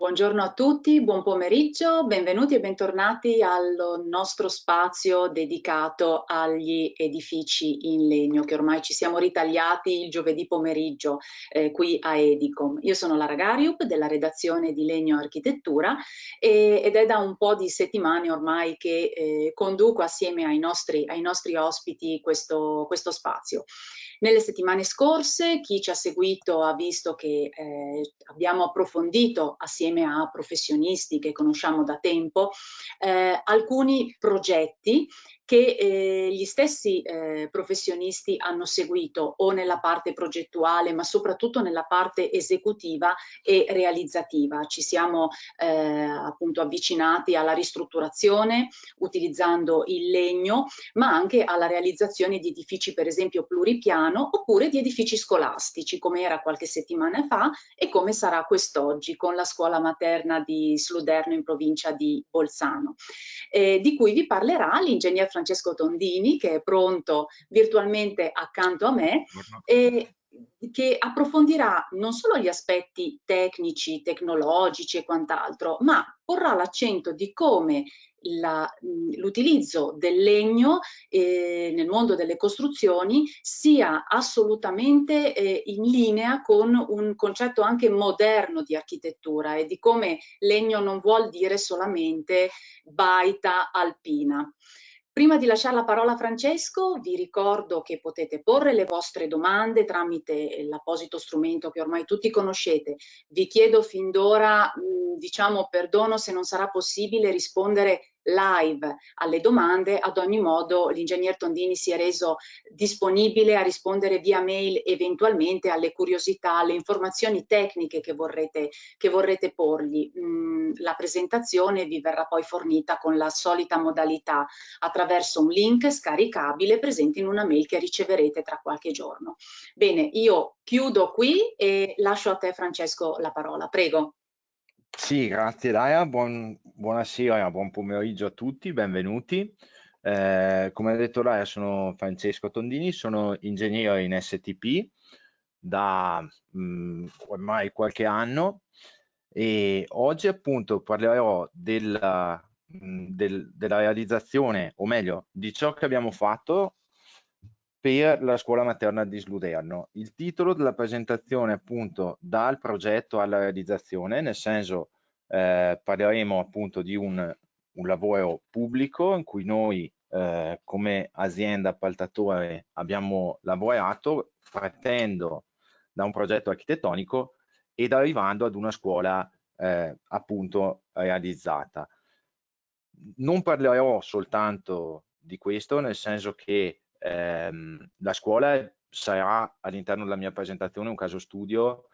Buongiorno a tutti, buon pomeriggio, benvenuti e bentornati al nostro spazio dedicato agli edifici in legno che ormai ci siamo ritagliati il giovedì pomeriggio qui a Edicom. Io sono Lara Gariup della redazione di Legno Architettura ed è da un po' di settimane ormai che conduco assieme ai nostri ospiti questo spazio. Nelle settimane scorse chi ci ha seguito ha visto che abbiamo approfondito assieme a professionisti che conosciamo da tempo alcuni progetti che gli stessi professionisti hanno seguito o nella parte progettuale ma soprattutto nella parte esecutiva e realizzativa. Ci siamo appunto avvicinati alla ristrutturazione utilizzando il legno ma anche alla realizzazione di edifici per esempio pluripiano oppure di edifici scolastici come era qualche settimana fa e come sarà quest'oggi con la scuola materna di Sluderno in provincia di Bolzano, di cui vi parlerà l'ingegner Francesco Tondini che è pronto virtualmente accanto a me e che approfondirà non solo gli aspetti tecnici, tecnologici e quant'altro, ma porrà l'accento di come l'utilizzo del legno nel mondo delle costruzioni sia assolutamente in linea con un concetto anche moderno di architettura e di come legno non vuol dire solamente baita alpina. Prima di lasciare la parola a Francesco, vi ricordo che potete porre le vostre domande tramite l'apposito strumento che ormai tutti conoscete. Vi chiedo fin d'ora, diciamo, perdono se non sarà possibile rispondere live alle domande, ad ogni modo l'ingegner Tondini si è reso disponibile a rispondere via mail eventualmente alle curiosità, alle informazioni tecniche che vorrete porgli. La presentazione vi verrà poi fornita con la solita modalità attraverso un link scaricabile presente in una mail che riceverete tra qualche giorno. Bene, io chiudo qui e lascio a te Francesco la parola, prego. Sì, grazie Laia, buonasera, buon pomeriggio a tutti, benvenuti. Come ha detto Laia, sono Francesco Tondini, sono ingegnere in STP da ormai qualche anno e oggi appunto parlerò della realizzazione, o meglio, di ciò che abbiamo fatto per la scuola materna di Sluderno. Il titolo della presentazione appunto dal progetto alla realizzazione, nel senso parleremo appunto di un lavoro pubblico in cui noi come azienda appaltatore abbiamo lavorato partendo da un progetto architettonico ed arrivando ad una scuola appunto realizzata. Non parlerò soltanto di questo, nel senso che la scuola sarà all'interno della mia presentazione un caso studio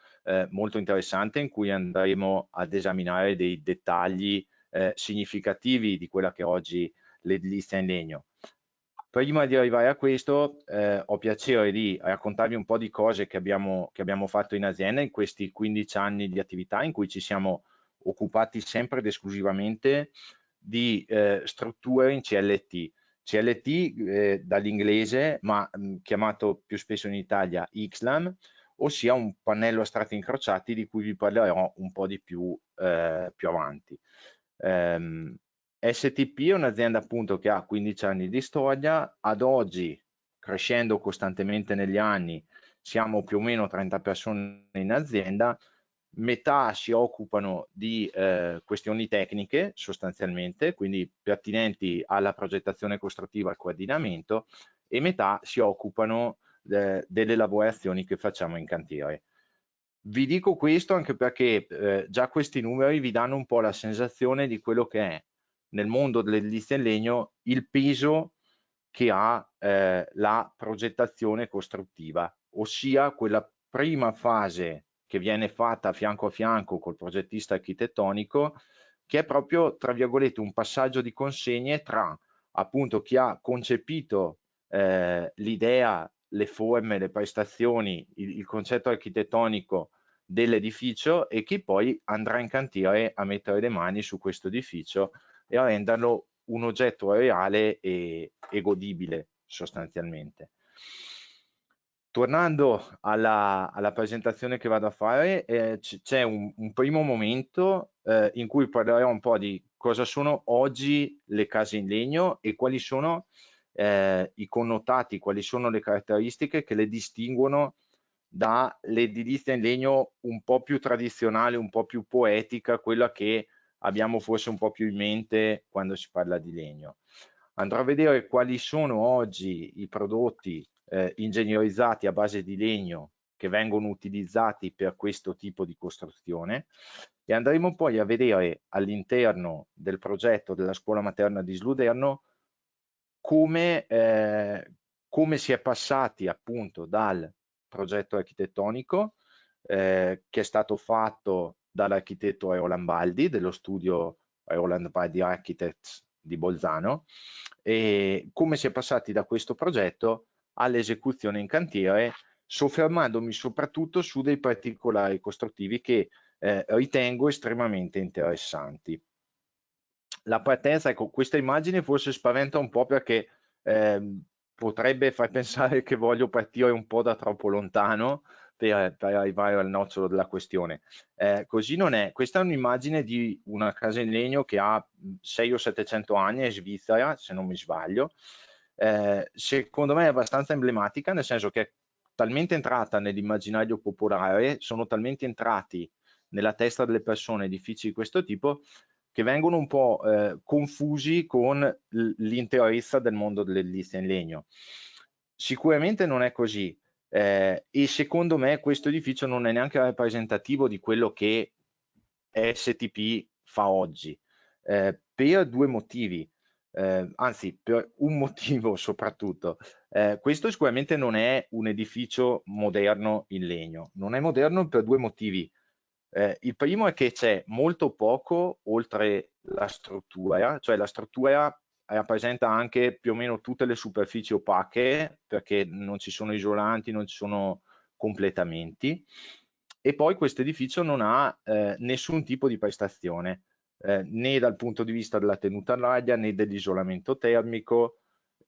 molto interessante in cui andremo ad esaminare dei dettagli significativi di quella che è oggi l'edilizia in legno. Prima di arrivare a questo ho piacere di raccontarvi un po' di cose che abbiamo fatto in azienda in questi 15 anni di attività in cui ci siamo occupati sempre ed esclusivamente di strutture in CLT. CLT dall'inglese, ma chiamato più spesso in Italia XLAM, ossia un pannello a strati incrociati di cui vi parlerò un po' di più avanti. STP è un'azienda appunto che ha 15 anni di storia, ad oggi crescendo costantemente negli anni siamo più o meno 30 persone in azienda, metà si occupano di questioni tecniche sostanzialmente, quindi pertinenti alla progettazione costruttiva e al coordinamento, e metà si occupano delle lavorazioni che facciamo in cantiere. Vi dico questo anche perché già questi numeri vi danno un po' la sensazione di quello che è nel mondo dell'edilizia in legno il peso che ha la progettazione costruttiva, ossia quella prima fase che viene fatta fianco a fianco col progettista architettonico, che è proprio, tra virgolette, un passaggio di consegne tra appunto chi ha concepito l'idea, le forme, le prestazioni, il concetto architettonico dell'edificio e chi poi andrà in cantiere a mettere le mani su questo edificio e a renderlo un oggetto reale e godibile sostanzialmente. Tornando alla presentazione che vado a fare, c'è un primo momento in cui parlerò un po' di cosa sono oggi le case in legno e quali sono i connotati, quali sono le caratteristiche che le distinguono dall'edilizia in legno un po' più tradizionale, un po' più poetica, quella che abbiamo forse un po' più in mente quando si parla di legno. Andrò a vedere quali sono oggi i prodotti ingegnerizzati a base di legno che vengono utilizzati per questo tipo di costruzione e andremo poi a vedere all'interno del progetto della scuola materna di Sluderno come si è passati appunto dal progetto architettonico che è stato fatto dall'architetto Roland Baldi dello studio Roland Baldi Architects di Bolzano e come si è passati da questo progetto all'esecuzione in cantiere, soffermandomi soprattutto su dei particolari costruttivi che ritengo estremamente interessanti. La partenza, ecco, questa immagine forse spaventa un po' perché potrebbe far pensare che voglio partire un po' da troppo lontano per arrivare al nocciolo della questione. Così non è. Questa è un'immagine di una casa in legno che ha 600 o 700 anni, è svizzera, se non mi sbaglio. Secondo me è abbastanza emblematica, nel senso che è talmente entrata nell'immaginario popolare, sono talmente entrati nella testa delle persone edifici di questo tipo che vengono un po' confusi con l'interezza del mondo dell'edilizia in legno. Sicuramente non è così e secondo me questo edificio non è neanche rappresentativo di quello che STP fa oggi, per due motivi. Anzi, per un motivo soprattutto. Questo sicuramente non è un edificio moderno in legno, non è moderno per due motivi. Il primo è che c'è molto poco oltre la struttura, cioè la struttura rappresenta anche più o meno tutte le superfici opache perché non ci sono isolanti, non ci sono completamenti e poi questo edificio non ha nessun tipo di prestazione né dal punto di vista della tenuta all'aria né dell'isolamento termico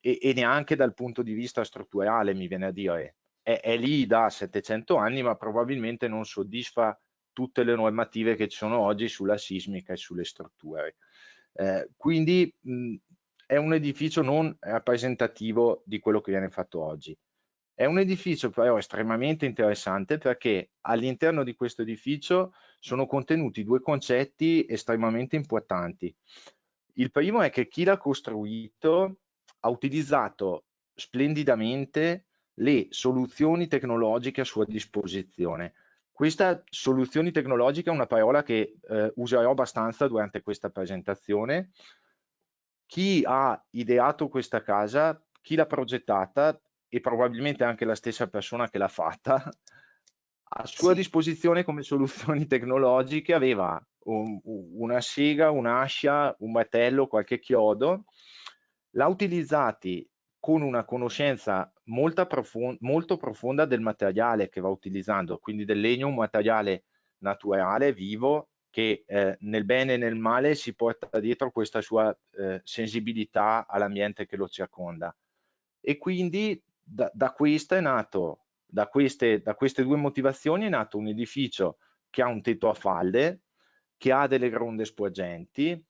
e neanche dal punto di vista strutturale mi viene a dire è lì da 700 anni ma probabilmente non soddisfa tutte le normative che ci sono oggi sulla sismica e sulle strutture. Quindi è un edificio non rappresentativo di quello che viene fatto oggi. È un edificio però estremamente interessante perché all'interno di questo edificio sono contenuti due concetti estremamente importanti. Il primo è che chi l'ha costruito ha utilizzato splendidamente le soluzioni tecnologiche a sua disposizione. Questa soluzioni tecnologiche è una parola che userò abbastanza durante questa presentazione. Chi ha ideato questa casa, chi l'ha progettata e probabilmente anche la stessa persona che l'ha fatta, a sua Sì. disposizione come soluzioni tecnologiche aveva una sega, un'ascia, un martello, qualche chiodo, l'ha utilizzati con una conoscenza molto profonda del materiale che va utilizzando, quindi del legno, un materiale naturale, vivo, che nel bene e nel male si porta dietro questa sua sensibilità all'ambiente che lo circonda. E quindi da questa è nato, da queste due motivazioni è nato un edificio che ha un tetto a falde, che ha delle gronde sporgenti,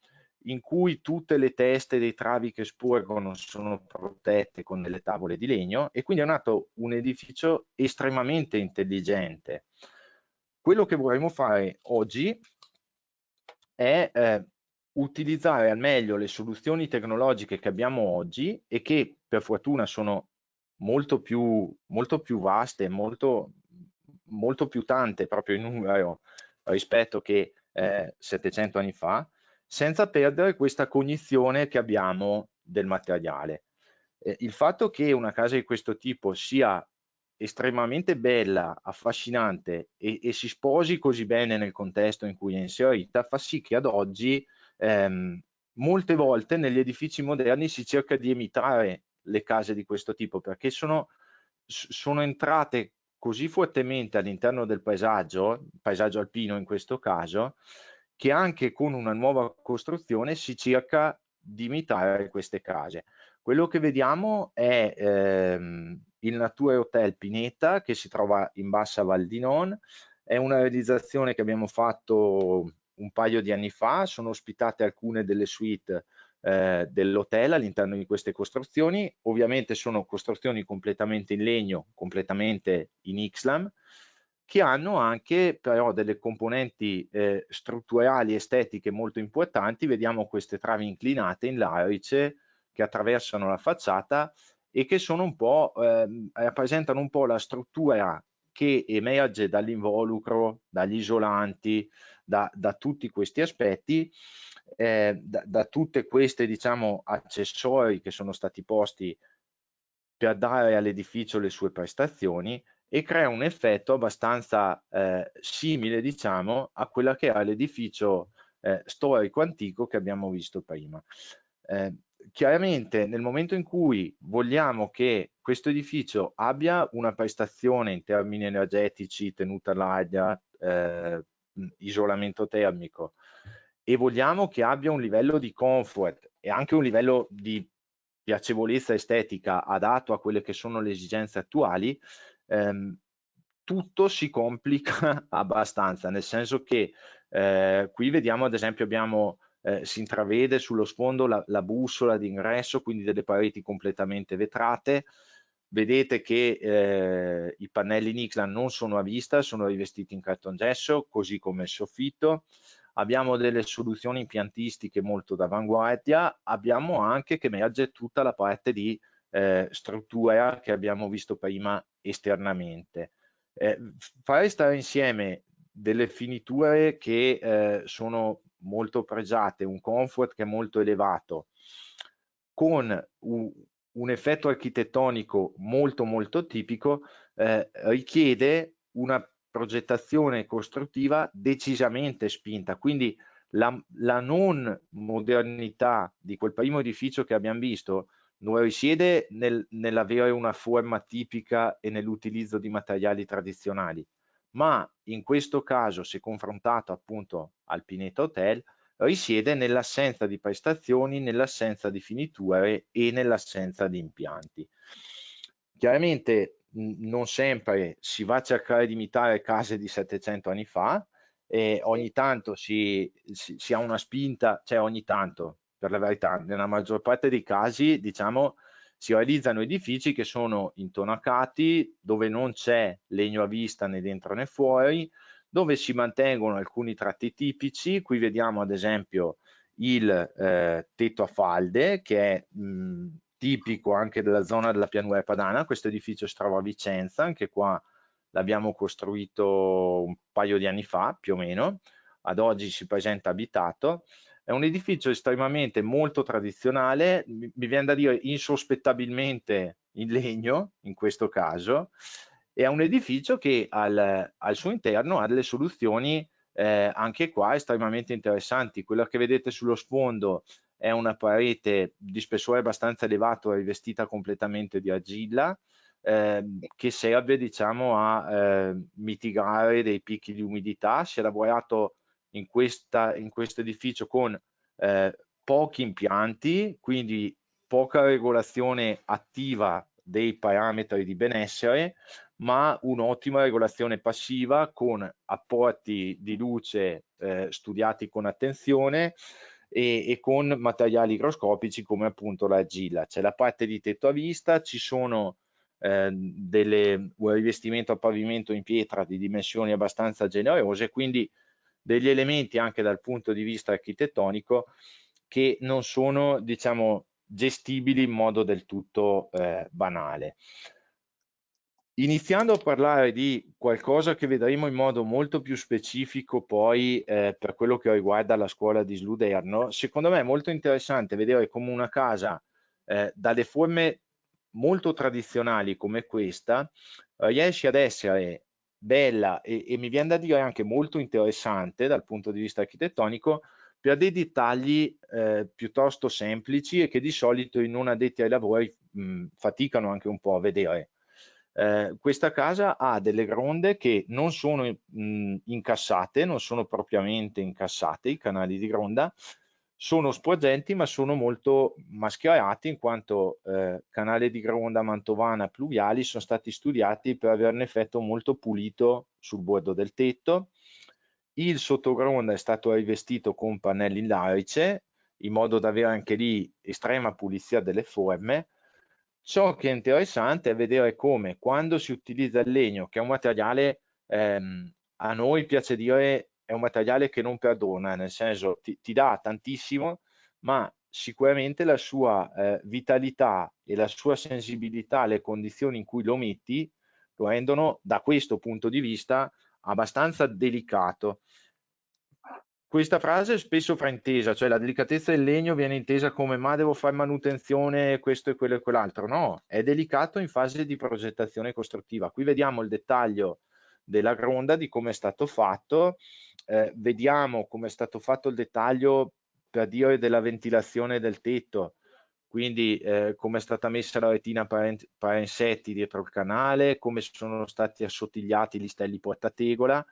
in cui tutte le teste dei travi che sporgono sono protette con delle tavole di legno e quindi è nato un edificio estremamente intelligente. Quello che vorremmo fare oggi è utilizzare al meglio le soluzioni tecnologiche che abbiamo oggi e che per fortuna sono molto più vaste, molto più tante proprio in numero rispetto che 700 anni fa, senza perdere questa cognizione che abbiamo del materiale. Il fatto che una casa di questo tipo sia estremamente bella, affascinante e si sposi così bene nel contesto in cui è inserita, fa sì che ad oggi molte volte negli edifici moderni si cerca di imitare le case di questo tipo perché sono entrate così fortemente all'interno del paesaggio alpino in questo caso, che anche con una nuova costruzione si cerca di imitare queste case. Quello che vediamo è il Nature Hotel Pineta, che si trova in Bassa Val di Non. È una realizzazione che abbiamo fatto un paio di anni fa, sono ospitate alcune delle suite dell'hotel all'interno di queste costruzioni. Ovviamente sono costruzioni completamente in legno, completamente in Ixlam, che hanno anche però delle componenti strutturali estetiche molto importanti. Vediamo queste travi inclinate in larice che attraversano la facciata e che sono un po', rappresentano un po' la struttura che emerge dall'involucro, dagli isolanti, da tutti questi aspetti, da tutte queste, diciamo, accessori che sono stati posti per dare all'edificio le sue prestazioni, e crea un effetto abbastanza simile, diciamo, a quella che era l'edificio storico antico che abbiamo visto prima. Chiaramente nel momento in cui vogliamo che questo edificio abbia una prestazione in termini energetici, tenuta all'aria, isolamento termico, e vogliamo che abbia un livello di comfort e anche un livello di piacevolezza estetica adatto a quelle che sono le esigenze attuali, tutto si complica abbastanza, nel senso che qui vediamo, ad esempio, si intravede sullo sfondo la bussola d'ingresso, quindi delle pareti completamente vetrate. Vedete che i pannelli in Ixlan non sono a vista, sono rivestiti in cartongesso, così come il soffitto. Abbiamo delle soluzioni impiantistiche molto d'avanguardia, abbiamo anche che emerge tutta la parte di struttura che abbiamo visto prima esternamente. Fare stare insieme delle finiture che sono molto pregiate, un comfort che è molto elevato, con un effetto architettonico molto molto tipico, richiede una progettazione costruttiva decisamente spinta. Quindi la non modernità di quel primo edificio che abbiamo visto non risiede nell'avere una forma tipica e nell'utilizzo di materiali tradizionali, ma in questo caso, se confrontato appunto al Pineta Hotel, risiede nell'assenza di prestazioni, nell'assenza di finiture e nell'assenza di impianti. Chiaramente non sempre si va a cercare di imitare case di 700 anni fa, e ogni tanto si ha una spinta, cioè ogni tanto, per la verità, nella maggior parte dei casi, diciamo, si realizzano edifici che sono intonacati, dove non c'è legno a vista né dentro né fuori, dove si mantengono alcuni tratti tipici. Qui vediamo ad esempio il tetto a falde, che è tipico anche della zona della pianura padana. Questo edificio si trova a Vicenza, anche qua l'abbiamo costruito un paio di anni fa più o meno, ad oggi si presenta abitato. È un edificio estremamente molto tradizionale, mi viene da dire insospettabilmente in legno in questo caso, e è un edificio che al suo interno ha delle soluzioni anche qua estremamente interessanti. Quella che vedete sullo sfondo è una parete di spessore abbastanza elevato, rivestita completamente di argilla, che serve, diciamo, a mitigare dei picchi di umidità. Si è lavorato in questo edificio con pochi impianti, quindi poca regolazione attiva dei parametri di benessere, ma un'ottima regolazione passiva con apporti di luce studiati con attenzione e con materiali igroscopici come appunto l'argilla. C'è la parte di tetto a vista, ci sono un rivestimento a pavimento in pietra di dimensioni abbastanza generose, quindi degli elementi anche dal punto di vista architettonico che non sono, diciamo, gestibili in modo del tutto banale. Iniziando a parlare di qualcosa che vedremo in modo molto più specifico poi per quello che riguarda la scuola di Sluderno, secondo me è molto interessante vedere come una casa dalle forme molto tradizionali come questa riesce ad essere bella e mi viene da dire anche molto interessante dal punto di vista architettonico per dei dettagli piuttosto semplici e che di solito i non addetti ai lavori faticano anche un po' a vedere. Questa casa ha delle gronde che non sono incassate, non sono propriamente incassate i canali di gronda, sono sporgenti ma sono molto mascherati, in quanto canale di gronda mantovana pluviali sono stati studiati per avere un effetto molto pulito sul bordo del tetto. Il sottogronda è stato rivestito con pannelli in larice, in modo da avere anche lì estrema pulizia delle forme. Ciò che è interessante è vedere come, quando si utilizza il legno, che è un materiale, a noi piace dire, è un materiale che non perdona, nel senso ti dà tantissimo, ma sicuramente la sua vitalità e la sua sensibilità alle condizioni in cui lo metti lo rendono, da questo punto di vista, abbastanza delicato. Questa frase è spesso fraintesa, cioè la delicatezza del legno viene intesa come ma devo fare manutenzione, questo e quello e quell'altro. No, è delicato in fase di progettazione costruttiva. Qui vediamo il dettaglio della gronda, di come è stato fatto, vediamo come è stato fatto il dettaglio, per dire, della ventilazione del tetto, quindi come è stata messa la retina parainsetti dietro il canale, come sono stati assottigliati gli stelli portategola,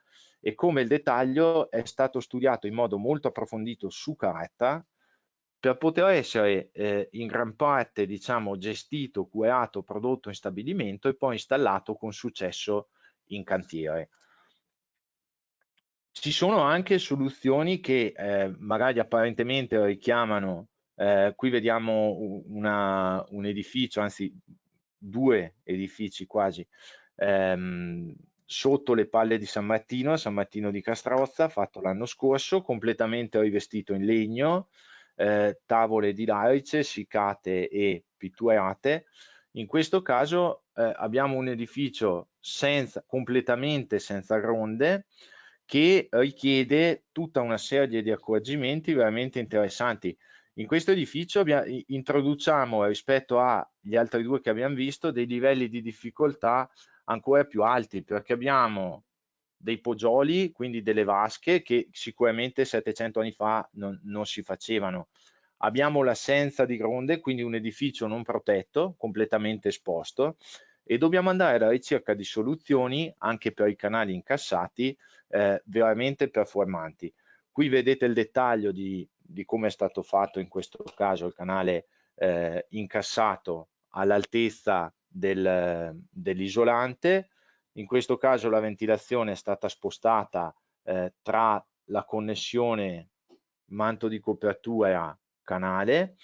e come il dettaglio è stato studiato in modo molto approfondito su carta per poter essere in gran parte, diciamo, gestito, curato, prodotto in stabilimento e poi installato con successo in cantiere. Ci sono anche soluzioni che magari apparentemente richiamano, qui vediamo un edificio, anzi 2 edifici quasi, sotto le palle di San Martino di Castrozza, fatto l'anno scorso, completamente rivestito in legno, tavole di larice, essiccate e pitturate. In questo caso abbiamo un edificio completamente senza gronde, che richiede tutta una serie di accorgimenti veramente interessanti. In questo edificio introduciamo, rispetto agli altri due che abbiamo visto, dei livelli di difficoltà ancora più alti, perché abbiamo dei poggioli, quindi delle vasche, che sicuramente 700 anni fa non si facevano. Abbiamo l'assenza di gronde, quindi un edificio non protetto, completamente esposto, e dobbiamo andare alla ricerca di soluzioni anche per i canali incassati veramente performanti. Qui vedete il dettaglio di come è stato fatto in questo caso il canale incassato all'altezza dell'isolante. In questo caso la ventilazione è stata spostata tra la connessione manto di copertura canale.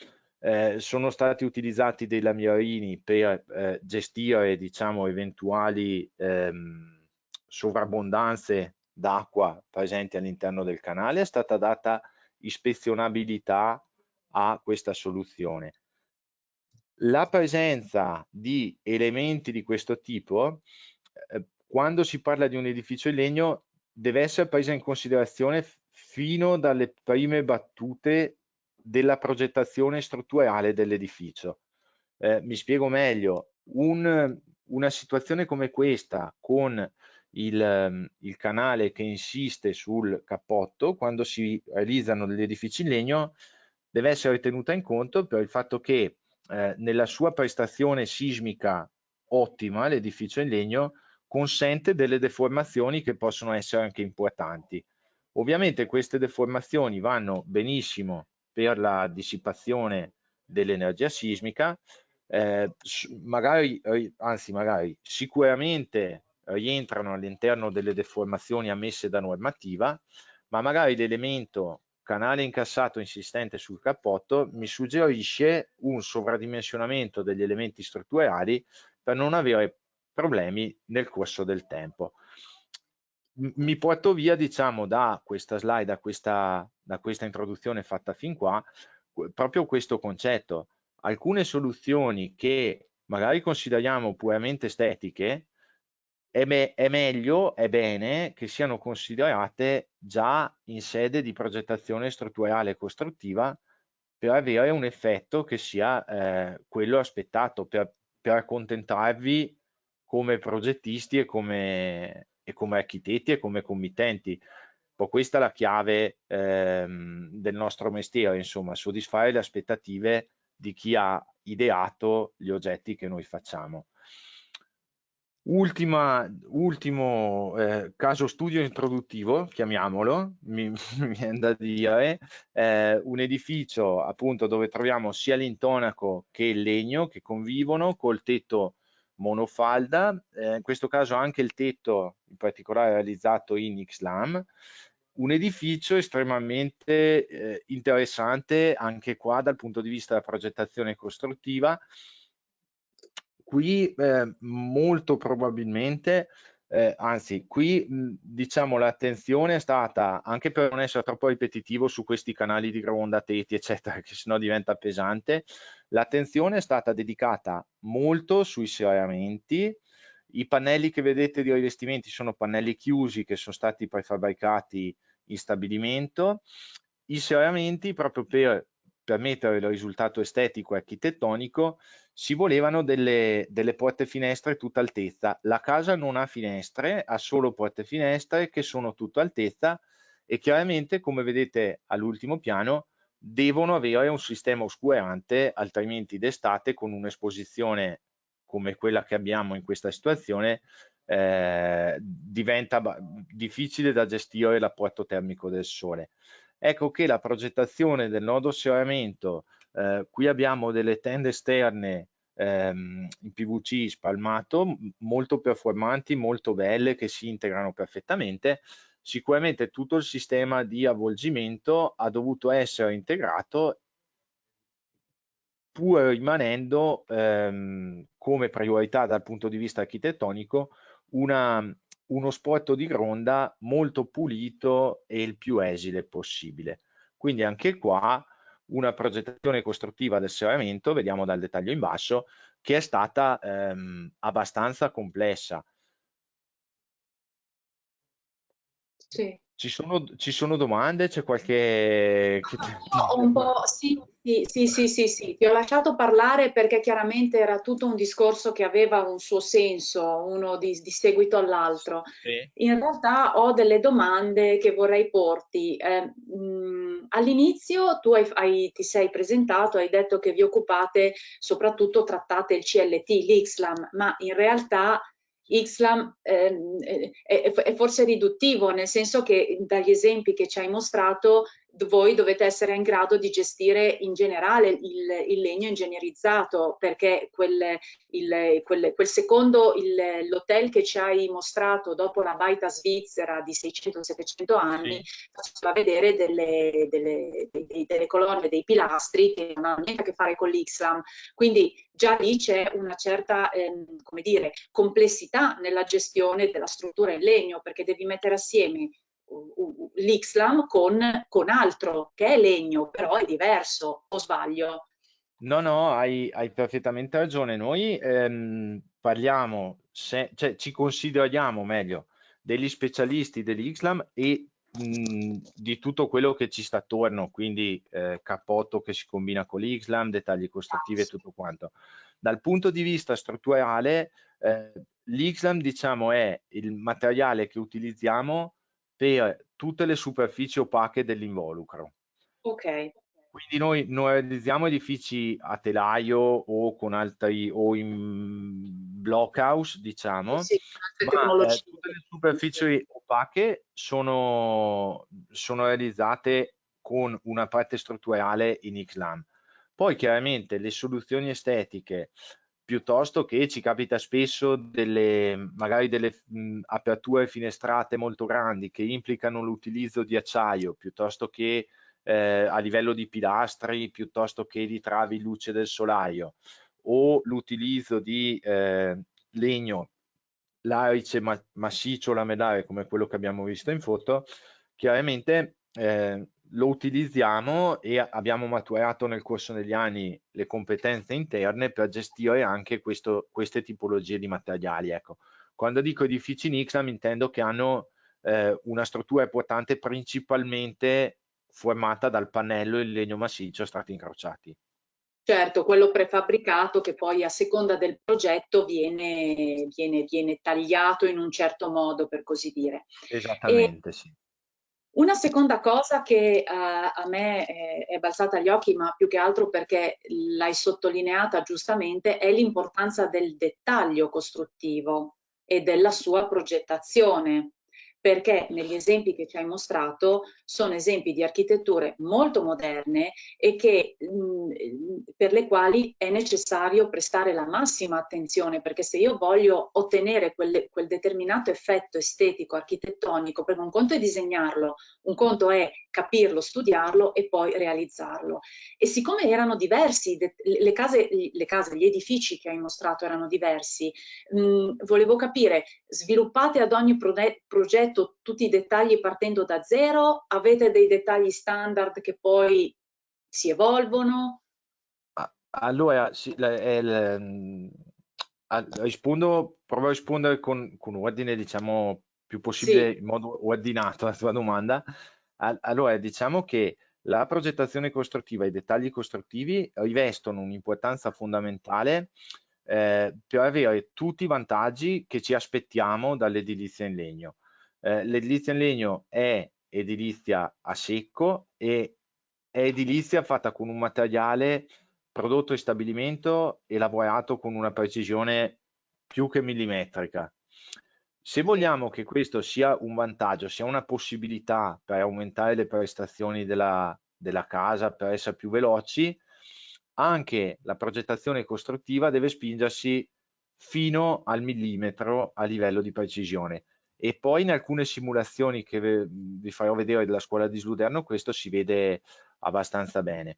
Sono stati utilizzati dei lamiarini per gestire, diciamo, eventuali sovrabbondanze d'acqua presenti all'interno del canale. È stata data ispezionabilità a questa soluzione. La presenza di elementi di questo tipo, quando si parla di un edificio in legno, deve essere presa in considerazione fino dalle prime battute della progettazione strutturale dell'edificio. Mi spiego meglio: una situazione come questa, con il canale che insiste sul cappotto, quando si realizzano degli edifici in legno, deve essere tenuta in conto per il fatto che nella sua prestazione sismica ottima, l'edificio in legno consente delle deformazioni che possono essere anche importanti. Ovviamente queste deformazioni vanno benissimo per la dissipazione dell'energia sismica, magari sicuramente rientrano all'interno delle deformazioni ammesse da normativa, ma magari l'elemento canale incassato insistente sul cappotto mi suggerisce un sovradimensionamento degli elementi strutturali per non avere problemi nel corso del tempo. Mi porto via, diciamo, da questa slide, da questa introduzione fatta fin qua, proprio questo concetto. Alcune soluzioni che magari consideriamo puramente estetiche, è meglio, è bene che siano considerate già in sede di progettazione strutturale e costruttiva, per avere un effetto che sia quello aspettato, per accontentarvi come progettisti e come architetti e come committenti. Un po' questa è la chiave del nostro mestiere, insomma, soddisfare le aspettative di chi ha ideato gli oggetti che noi facciamo. Ultimo caso studio introduttivo, chiamiamolo, mi viene da dire, un edificio appunto dove troviamo sia l'intonaco che il legno che convivono col tetto monofalda, in questo caso anche il tetto in particolare realizzato in XLAM, un edificio estremamente interessante anche qua dal punto di vista della progettazione costruttiva. Qui molto probabilmente, anzi qui diciamo l'attenzione è stata, anche per non essere troppo ripetitivo su questi canali di gronda, teti eccetera, che sennò diventa pesante, l'attenzione è stata dedicata molto sui serramenti. I pannelli che vedete di rivestimenti sono pannelli chiusi che sono stati prefabbricati in stabilimento. I serramenti, proprio per permettere il risultato estetico e architettonico, si volevano delle porte finestre tutta altezza. La casa non ha finestre, ha solo porte finestre che sono tutta altezza e chiaramente, come vedete all'ultimo piano, devono avere un sistema oscurante, altrimenti d'estate con un'esposizione come quella che abbiamo in questa situazione diventa difficile da gestire l'apporto termico del sole. Ecco che la progettazione del nodo serramento, qui abbiamo delle tende esterne in PVC spalmato, molto performanti, molto belle, che si integrano perfettamente. Sicuramente tutto il sistema di avvolgimento ha dovuto essere integrato pur rimanendo come priorità dal punto di vista architettonico uno sporto di gronda molto pulito e il più esile possibile. Quindi anche qua una progettazione costruttiva del serramento, vediamo dal dettaglio in basso, che è stata abbastanza complessa. Sì. Ci sono domande? C'è qualche che ti Ho un po', sì, sì, sì, sì, sì, ti ho lasciato parlare perché chiaramente era tutto un discorso che aveva un suo senso, uno di seguito all'altro. Sì. In realtà ho delle domande che vorrei porti. All'inizio tu ti sei presentato, hai detto che vi occupate, soprattutto trattate il CLT, l'Ixlam, ma in realtà Xlam è forse riduttivo, nel senso che dagli esempi che ci hai mostrato voi dovete essere in grado di gestire in generale il legno ingegnerizzato, perché quel secondo, l'hotel che ci hai mostrato dopo la baita svizzera di 600-700 anni, Sì. faceva vedere delle colonne, dei pilastri che non hanno niente a che fare con l'Ixlam. Quindi già lì c'è una certa, come dire, complessità nella gestione della struttura in legno, perché devi mettere assieme l'Ixlam con altro che è legno, però è diverso, o sbaglio? No, no, hai perfettamente ragione. Noi parliamo, cioè ci consideriamo meglio degli specialisti dell'Ixlam e di tutto quello che ci sta attorno, quindi cappotto che si combina con l'Ixlam, dettagli costruttivi e tutto quanto. Dal punto di vista strutturale, l'Ixlam, diciamo, è il materiale che utilizziamo per tutte le superfici opache dell'involucro. Ok, Quindi noi non realizziamo edifici a telaio o con altri o in blockhouse, diciamo, sì, altre ma tecnologie. tutte le superfici opache sono realizzate con una parte strutturale in XLAM. Poi chiaramente le soluzioni estetiche, piuttosto che ci capita spesso magari delle aperture finestrate molto grandi che implicano l'utilizzo di acciaio piuttosto che a livello di pilastri piuttosto che di travi luce del solaio o l'utilizzo di legno larice massiccio lamellare come quello che abbiamo visto in foto, chiaramente lo utilizziamo e abbiamo maturato nel corso degli anni le competenze interne per gestire anche queste tipologie di materiali. Ecco. Quando dico edifici Nixam intendo che hanno una struttura portante principalmente formata dal pannello in legno massiccio a strati incrociati. Certo, quello prefabbricato che poi a seconda del progetto viene tagliato in un certo modo, per così dire. E Esattamente, sì. una seconda cosa che a me è balzata agli occhi, ma più che altro perché l'hai sottolineata giustamente, è l'importanza del dettaglio costruttivo. e della sua progettazione, perché negli esempi che ci hai mostrato sono esempi di architetture molto moderne e per le quali è necessario prestare la massima attenzione, perché se io voglio ottenere quel determinato effetto estetico, architettonico, perché un conto è disegnarlo, un conto è capirlo, studiarlo e poi realizzarlo. E siccome erano diversi, le case, gli edifici che hai mostrato erano diversi, volevo capire, sviluppate ad ogni progetto tutti i dettagli partendo da zero? Avete dei dettagli standard che poi si evolvono? Allora, sì, provo a rispondere con ordine, diciamo, più possibile Sì. in modo ordinato alla tua domanda. Allora, diciamo che la progettazione costruttiva e i dettagli costruttivi rivestono un'importanza fondamentale per avere tutti i vantaggi che ci aspettiamo dall'edilizia in legno. L'edilizia in legno è edilizia a secco e è edilizia fatta con un materiale prodotto in stabilimento e lavorato con una precisione più che millimetrica. Se Sì. vogliamo che questo sia un vantaggio, sia una possibilità per aumentare le prestazioni della casa, per essere più veloci, anche la progettazione costruttiva deve spingersi fino al millimetro a livello di precisione. E poi in alcune simulazioni che vi farò vedere della scuola di Sluderno questo si vede abbastanza bene.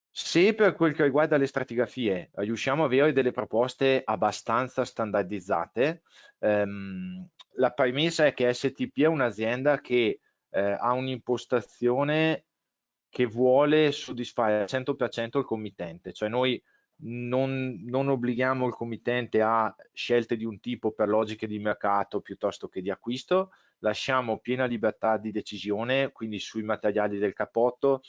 Se per quel che riguarda le stratigrafie riusciamo ad avere delle proposte abbastanza standardizzate, la premessa è che STP è un'azienda che ha un'impostazione che vuole soddisfare al 100% il committente, cioè noi non obblighiamo il committente a scelte di un tipo per logiche di mercato piuttosto che di acquisto, lasciamo piena libertà di decisione, quindi sui materiali del cappotto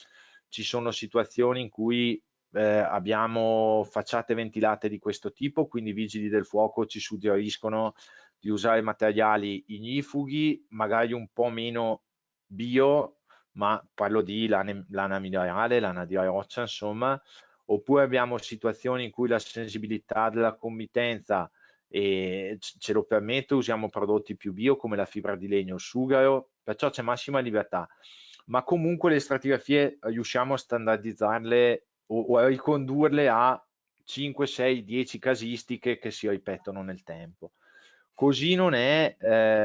ci sono situazioni in cui abbiamo facciate ventilate di questo tipo, quindi i vigili del fuoco ci suggeriscono di usare materiali ignifughi, magari un po' meno bio, ma parlo di lana minerale, lana di roccia, insomma, oppure abbiamo situazioni in cui la sensibilità della committenza ce lo permette, usiamo prodotti più bio come la fibra di legno, il sughero, perciò c'è massima libertà. Ma comunque le stratigrafie riusciamo a standardizzarle o a ricondurle a 5, 6, 10 casistiche che si ripetono nel tempo. Così non è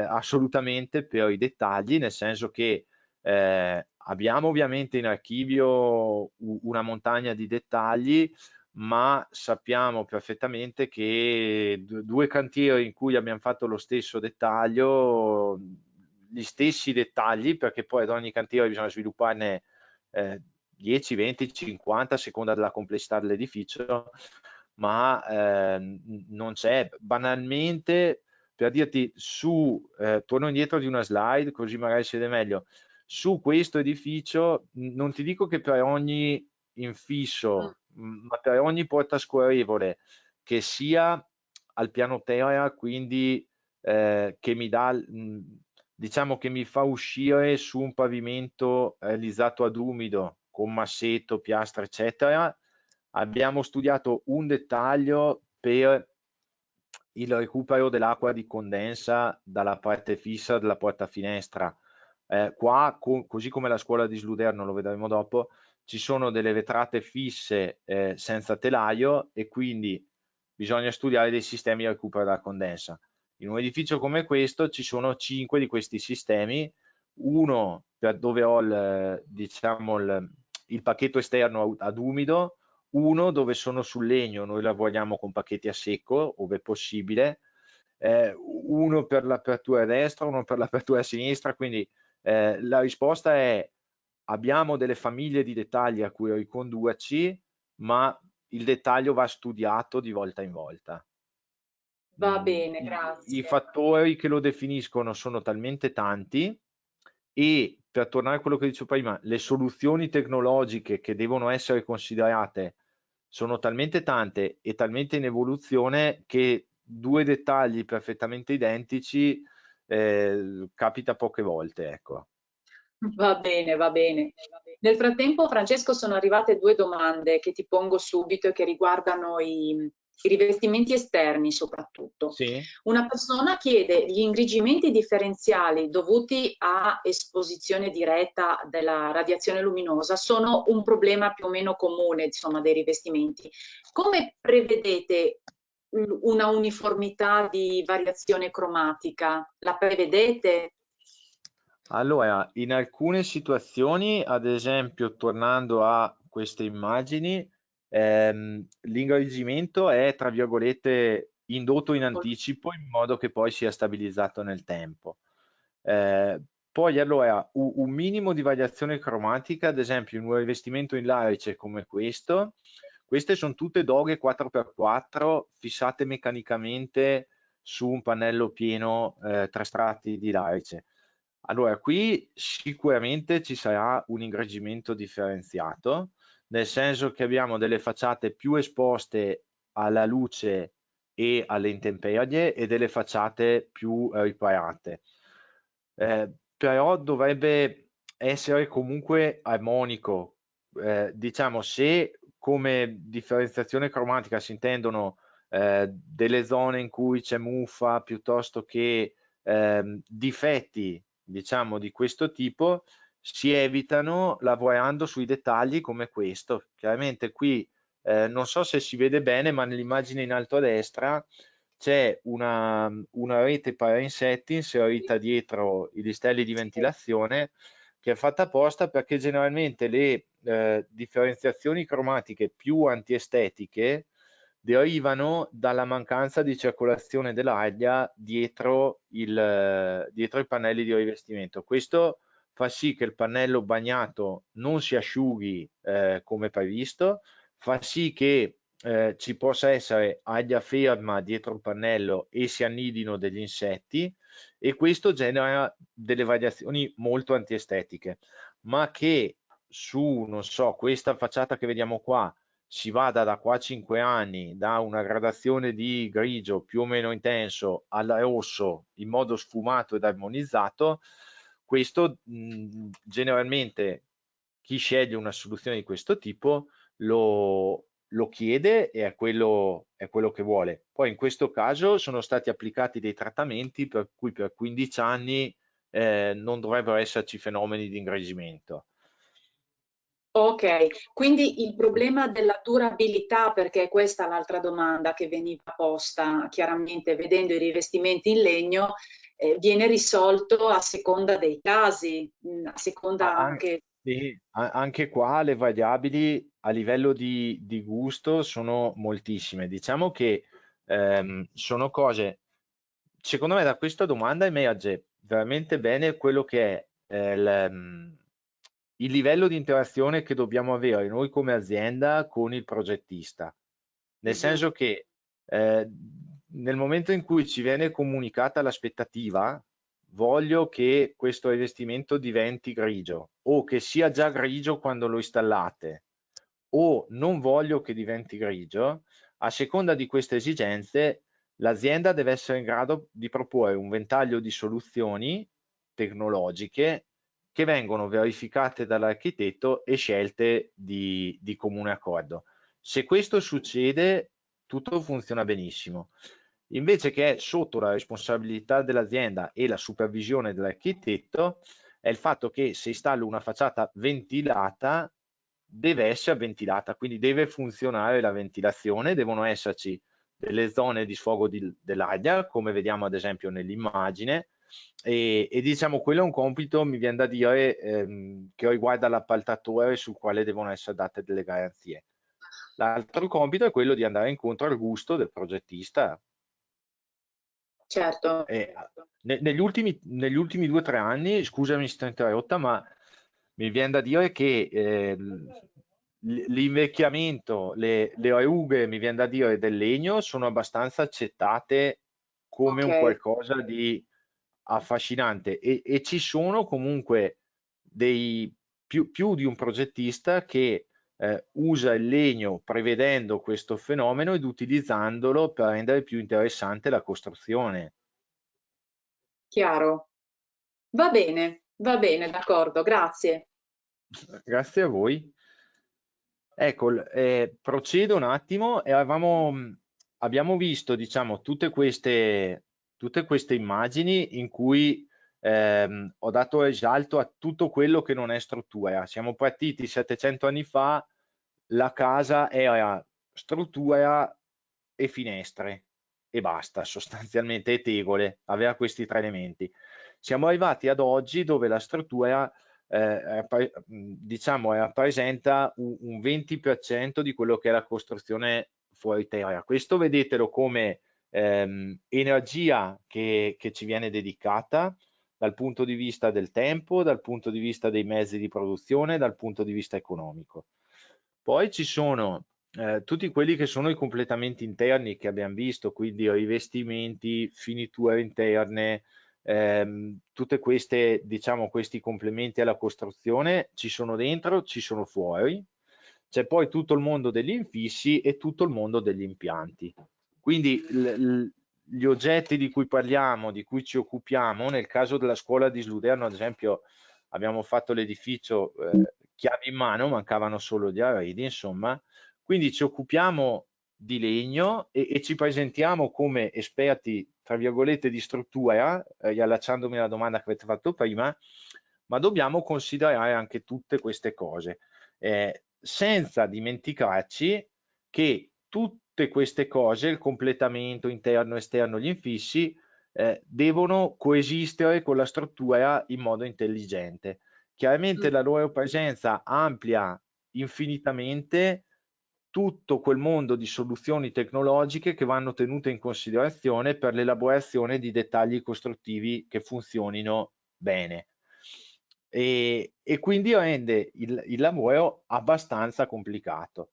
assolutamente per i dettagli, nel senso che abbiamo ovviamente in archivio una montagna di dettagli, ma sappiamo perfettamente che due cantieri in cui abbiamo fatto lo stesso dettaglio, gli stessi dettagli, perché poi ad ogni cantiere bisogna svilupparne 10, 20, 50 a seconda della complessità dell'edificio, ma non c'è banalmente per dirti torno indietro di una slide così magari si vede meglio. Su questo edificio non ti dico che per ogni infisso, ma per ogni porta scorrevole che sia al piano terra, quindi che mi dà, diciamo che mi fa uscire su un pavimento realizzato ad umido con massetto, piastra, eccetera. Abbiamo studiato un dettaglio per il recupero dell'acqua di condensa dalla parte fissa della porta finestra. Qua, così come la scuola di Sluderno, lo vedremo dopo, ci sono delle vetrate fisse senza telaio e quindi bisogna studiare dei sistemi di recupero della condensa. In un edificio come questo ci sono 5 di questi sistemi, uno per dove ho diciamo il pacchetto esterno ad umido, uno dove sono sul legno, noi lavoriamo con pacchetti a secco, ove possibile, uno per l'apertura destra, uno per l'apertura sinistra, quindi la risposta è abbiamo delle famiglie di dettagli a cui ricondurci, ma il dettaglio va studiato di volta in volta. Va bene, I grazie. fattori che lo definiscono sono talmente tanti e per tornare a quello che dicevo prima, le soluzioni tecnologiche che devono essere considerate sono talmente tante e talmente in evoluzione che due dettagli perfettamente identici capita poche volte, ecco. Va bene, va bene. Nel frattempo, Francesco, sono arrivate due domande che ti pongo subito e che riguardano i rivestimenti esterni soprattutto. Sì. Una persona chiede gli ingrigimenti differenziali dovuti a esposizione diretta della radiazione luminosa sono un problema più o meno comune, insomma, dei rivestimenti. Come prevedete una uniformità di variazione cromatica? La prevedete? Allora, in alcune situazioni, ad esempio, tornando a queste immagini, l'ingrigimento è, tra virgolette, indotto in anticipo in modo che poi sia stabilizzato nel tempo. Poi allora, un minimo di variazione cromatica, ad esempio in un rivestimento in larice come questo, queste sono tutte doghe 4x4 fissate meccanicamente su un pannello pieno 3 strati di larice. Allora, qui sicuramente ci sarà un ingrigimento differenziato, nel senso che abbiamo delle facciate più esposte alla luce e alle intemperie e delle facciate più riparate. Però dovrebbe essere comunque armonico. Diciamo, se come differenziazione cromatica si intendono delle zone in cui c'è muffa piuttosto che difetti, diciamo, di questo tipo, si evitano lavorando sui dettagli come questo. Chiaramente qui non so se si vede bene, ma nell'immagine in alto a destra c'è una rete parainsetti inserita dietro i listelli di ventilazione che è fatta apposta perché generalmente le differenziazioni cromatiche più antiestetiche derivano dalla mancanza di circolazione dell'aria dietro i pannelli di rivestimento. Questo fa sì che il pannello bagnato non si asciughi come previsto, fa sì che ci possa essere aria ferma dietro il pannello e si annidino degli insetti e questo genera delle variazioni molto antiestetiche, ma che su, non so, questa facciata che vediamo qua si vada da qua a 5 anni da una gradazione di grigio più o meno intenso al rosso in modo sfumato ed armonizzato, questo generalmente chi sceglie una soluzione di questo tipo lo chiede e è quello che vuole. Poi in questo caso sono stati applicati dei trattamenti per cui per 15 anni non dovrebbero esserci fenomeni di ingrigimento. Ok, quindi il problema della durabilità, perché questa è l'altra domanda che veniva posta, chiaramente vedendo i rivestimenti in legno, viene risolto a seconda dei casi, a seconda anche... Sì, anche qua le variabili a livello di gusto sono moltissime. Diciamo che sono cose, secondo me da questa domanda emerge veramente bene quello che è il livello di interazione che dobbiamo avere noi come azienda con il progettista. Nel Mhm. senso che nel momento in cui ci viene comunicata l'aspettativa, voglio che questo rivestimento diventi grigio o che sia già grigio quando lo installate o non voglio che diventi grigio, a seconda di queste esigenze l'azienda deve essere in grado di proporre un ventaglio di soluzioni tecnologiche che vengono verificate dall'architetto e scelte di comune accordo. Se questo succede, tutto funziona benissimo. Invece che è sotto la responsabilità dell'azienda e la supervisione dell'architetto, è il fatto che se installo una facciata ventilata, deve essere ventilata, quindi deve funzionare la ventilazione, devono esserci delle zone di sfogo dell'aria, come vediamo ad esempio nell'immagine, e diciamo quello è un compito, mi viene da dire, che riguarda l'appaltatore sul quale devono essere date delle garanzie. L'altro compito è quello di andare incontro al gusto del progettista. Certo. Negli ultimi 2 o 3 anni, scusami se ti ho interrotta, ma mi viene da dire che l'invecchiamento, le rughe, mi viene da dire, del legno sono abbastanza accettate come Ok, un qualcosa di affascinante e ci sono comunque più di un progettista che usa il legno prevedendo questo fenomeno ed utilizzandolo per rendere più interessante la costruzione. chiaro. Va bene, d'accordo, grazie. Grazie a voi. Ecco, procedo un attimo. Eravamo abbiamo visto, diciamo, tutte queste immagini in cui ho dato risalto a tutto quello che non è struttura. Siamo partiti 700 anni fa, la casa era struttura e finestre e basta, sostanzialmente, e tegole, aveva questi tre elementi. Siamo arrivati ad oggi dove la struttura diciamo rappresenta un 20% di quello che è la costruzione fuori terra. Questo vedetelo come energia che ci viene dedicata dal punto di vista del tempo, dal punto di vista dei mezzi di produzione, dal punto di vista economico. Poi ci sono tutti quelli che sono i completamenti interni che abbiamo visto, quindi rivestimenti, finiture interne, tutte queste, diciamo, questi complementi alla costruzione ci sono dentro, ci sono fuori. C'è poi tutto il mondo degli infissi e tutto il mondo degli impianti. Quindi gli oggetti di cui parliamo, di cui ci occupiamo, nel caso della scuola di Sluderno, ad esempio, abbiamo fatto l'edificio chiavi in mano, mancavano solo gli arredi, insomma, quindi ci occupiamo di legno e ci presentiamo come esperti, tra virgolette, di struttura, riallacciandomi alla domanda che avete fatto prima, ma dobbiamo considerare anche tutte queste cose, senza dimenticarci che tutte queste cose, il completamento interno, esterno, gli infissi, devono coesistere con la struttura in modo intelligente. Chiaramente la loro presenza amplia infinitamente tutto quel mondo di soluzioni tecnologiche che vanno tenute in considerazione per l'elaborazione di dettagli costruttivi che funzionino bene. E quindi rende il lavoro abbastanza complicato.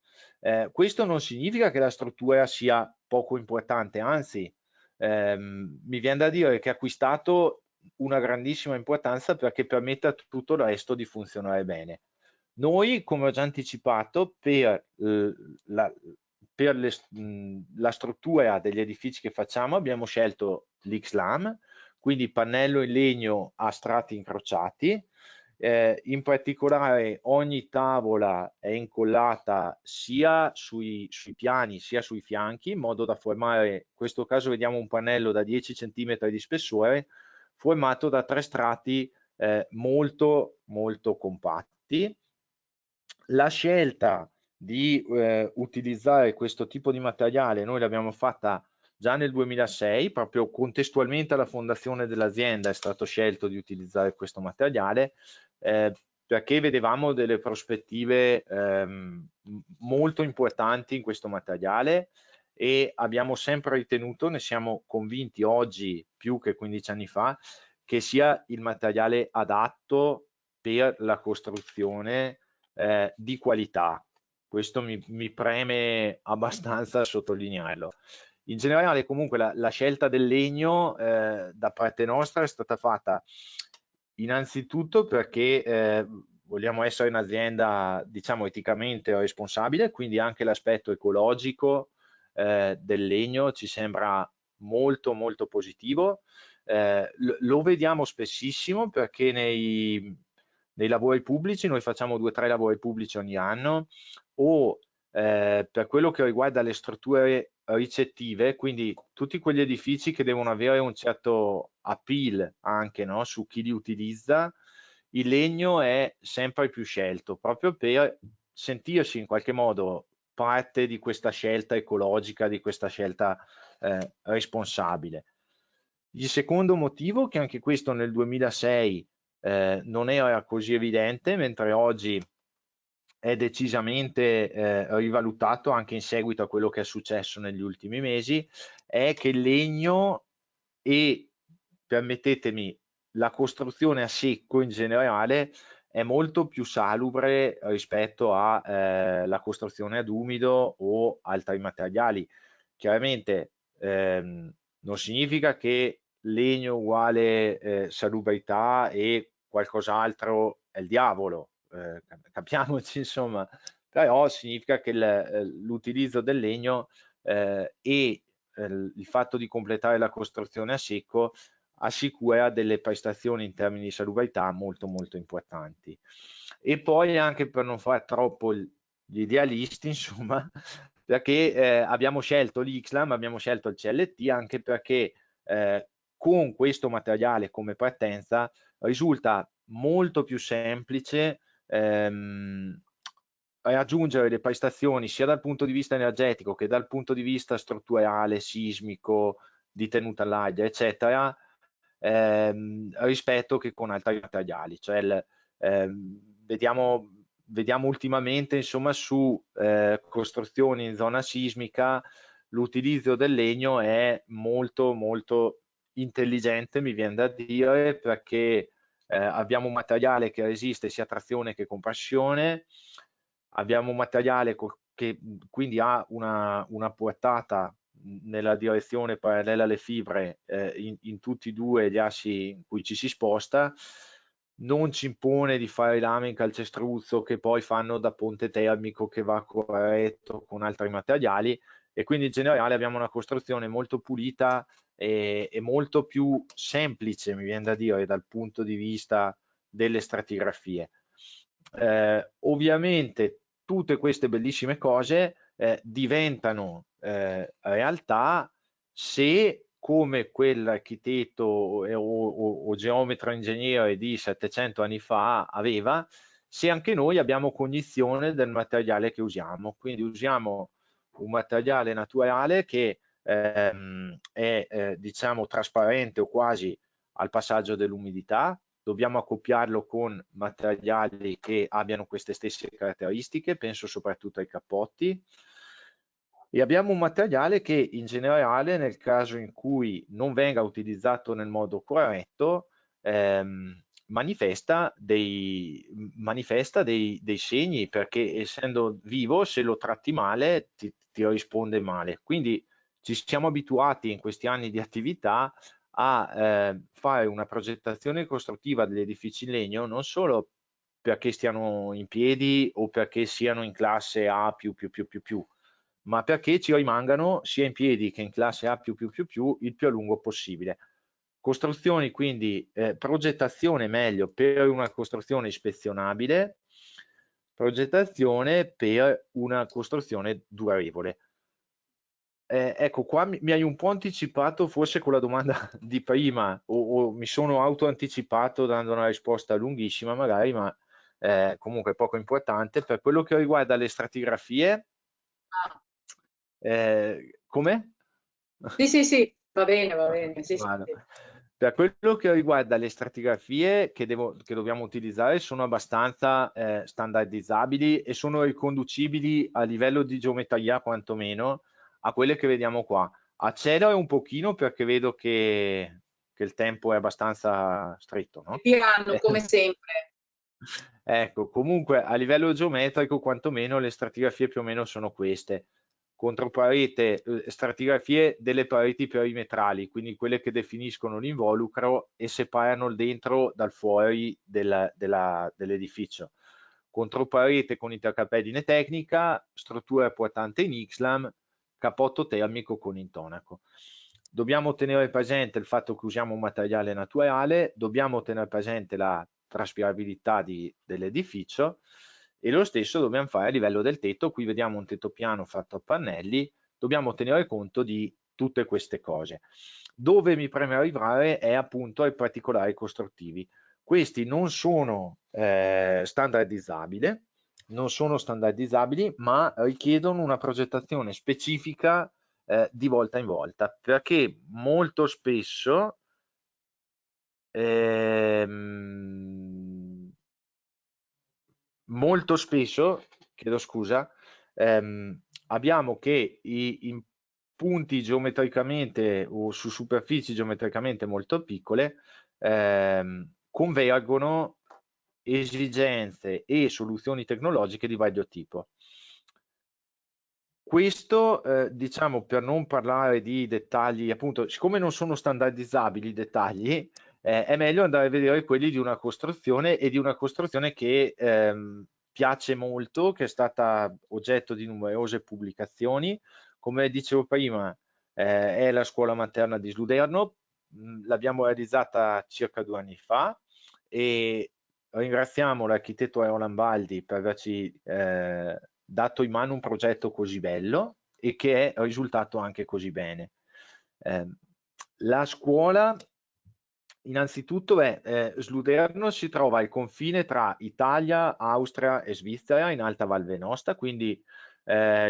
Questo non significa che la struttura sia poco importante, anzi, mi viene da dire che ha acquistato una grandissima importanza perché permette a tutto il resto di funzionare bene. Noi, come ho già anticipato, la struttura degli edifici che facciamo abbiamo scelto l'X-Lam, quindi pannello in legno a strati incrociati. In particolare ogni tavola è incollata sia sui piani sia sui fianchi, in modo da formare, in questo caso vediamo un pannello da 10 cm di spessore, formato da tre strati molto molto compatti. La scelta di utilizzare questo tipo di materiale noi l'abbiamo fatta già nel 2006, proprio contestualmente alla fondazione dell'azienda è stato scelto di utilizzare questo materiale perché vedevamo delle prospettive molto importanti in questo materiale e abbiamo sempre ritenuto, ne siamo convinti oggi più che 15 anni fa, che sia il materiale adatto per la costruzione di qualità. Questo mi preme abbastanza sottolinearlo. In generale, comunque, la scelta del legno da parte nostra è stata fatta innanzitutto perché vogliamo essere un'azienda, diciamo, eticamente responsabile, quindi anche l'aspetto ecologico del legno ci sembra molto molto positivo. Lo vediamo spessissimo perché nei lavori pubblici, noi facciamo 2 o 3 lavori pubblici ogni anno, o per quello che riguarda le strutture ricettive, quindi tutti quegli edifici che devono avere un certo appeal anche, no, su chi li utilizza, il legno è sempre più scelto, proprio per sentirsi in qualche modo parte di questa scelta ecologica, di questa scelta responsabile. Il secondo motivo, che anche questo nel 2006 non era così evidente, mentre oggi è decisamente rivalutato anche in seguito a quello che è successo negli ultimi mesi, è che il legno e, permettetemi, la costruzione a secco in generale è molto più salubre rispetto alla costruzione ad umido o altri materiali. Chiaramente non significa che legno uguale salubrità e qualcos'altro è il diavolo, capiamoci insomma, però significa che l'utilizzo del legno e il fatto di completare la costruzione a secco assicura delle prestazioni in termini di salubrità molto molto importanti. E poi anche per non fare troppo gli idealisti, insomma, perché abbiamo scelto l'Ixlam, abbiamo scelto il CLT anche perché con questo materiale come partenza risulta molto più semplice raggiungere le prestazioni sia dal punto di vista energetico che dal punto di vista strutturale, sismico, di tenuta all'aria, eccetera, rispetto che con altri materiali. Cioè vediamo ultimamente, insomma, su costruzioni in zona sismica l'utilizzo del legno è molto molto intelligente, mi viene da dire, perché abbiamo un materiale che resiste sia a trazione che compressione, abbiamo un materiale che quindi ha una portata nella direzione parallela alle fibre in tutti e due gli assi in cui ci si sposta, non ci impone di fare lame in calcestruzzo che poi fanno da ponte termico che va corretto con altri materiali, e quindi in generale abbiamo una costruzione molto pulita e molto più semplice, mi viene da dire, dal punto di vista delle stratigrafie. Ovviamente tutte queste bellissime cose diventano realtà se, come quell'architetto o geometra ingegnere di 700 anni fa aveva, se anche noi abbiamo cognizione del materiale che usiamo. Quindi usiamo un materiale naturale che è diciamo trasparente o quasi al passaggio dell'umidità, dobbiamo accoppiarlo con materiali che abbiano queste stesse caratteristiche, penso soprattutto ai cappotti, e abbiamo un materiale che in generale, nel caso in cui non venga utilizzato nel modo corretto, manifesta dei segni, perché essendo vivo, se lo tratti male ti risponde male. Quindi ci siamo abituati in questi anni di attività a fare una progettazione costruttiva degli edifici in legno non solo perché stiano in piedi o perché siano in classe A++++, ma perché ci rimangano sia in piedi che in classe A+++ il più a lungo possibile. Costruzioni quindi, progettazione meglio per una costruzione ispezionabile, progettazione per una costruzione durevole. Ecco, qua mi hai un po' anticipato forse con la domanda di prima, o mi sono auto-anticipato dando una risposta lunghissima magari, ma comunque poco importante. Per quello che riguarda le stratigrafie, Ah, come? sì, sì, sì, va bene, sì, sì, Vado. sì. Per quello che riguarda le stratigrafie che dobbiamo utilizzare, sono abbastanza standardizzabili e sono riconducibili a livello di geometria quantomeno a quelle che vediamo qua. Accelero un pochino perché vedo che il tempo è abbastanza stretto, È no? piano, come sempre. Ecco, comunque a livello geometrico quantomeno le stratigrafie più o meno sono queste. Controparete, stratigrafie delle pareti perimetrali, quindi quelle che definiscono l'involucro e separano il dentro dal fuori dell'edificio. Controparete con intercapedine tecnica, struttura portante in Ixlam, cappotto termico con intonaco. Dobbiamo tenere presente il fatto che usiamo un materiale naturale, dobbiamo tenere presente la traspirabilità dell'edificio, e lo stesso dobbiamo fare a livello del tetto. Qui vediamo un tetto piano fatto a pannelli, dobbiamo tenere conto di tutte queste cose. Dove mi preme arrivare è appunto ai particolari costruttivi. Questi non sono standardizzabili, ma richiedono una progettazione specifica di volta in volta, perché ehm, molto spesso, chiedo scusa, abbiamo che in punti geometricamente o su superfici geometricamente molto piccole convergono esigenze e soluzioni tecnologiche di vario tipo. Questo, diciamo, per non parlare di dettagli, appunto, siccome non sono standardizzabili i dettagli, è meglio andare a vedere quelli di una costruzione, e di una costruzione che piace molto, che è stata oggetto di numerose pubblicazioni. Come dicevo prima, è la scuola materna di Sluderno, l'abbiamo realizzata circa 2 anni fa, e ringraziamo l'architetto Aero Lambaldi per averci dato in mano un progetto così bello. e che è risultato anche così bene. La scuola, innanzitutto, Sluderno si trova al confine tra Italia, Austria e Svizzera in Alta Val Venosta, quindi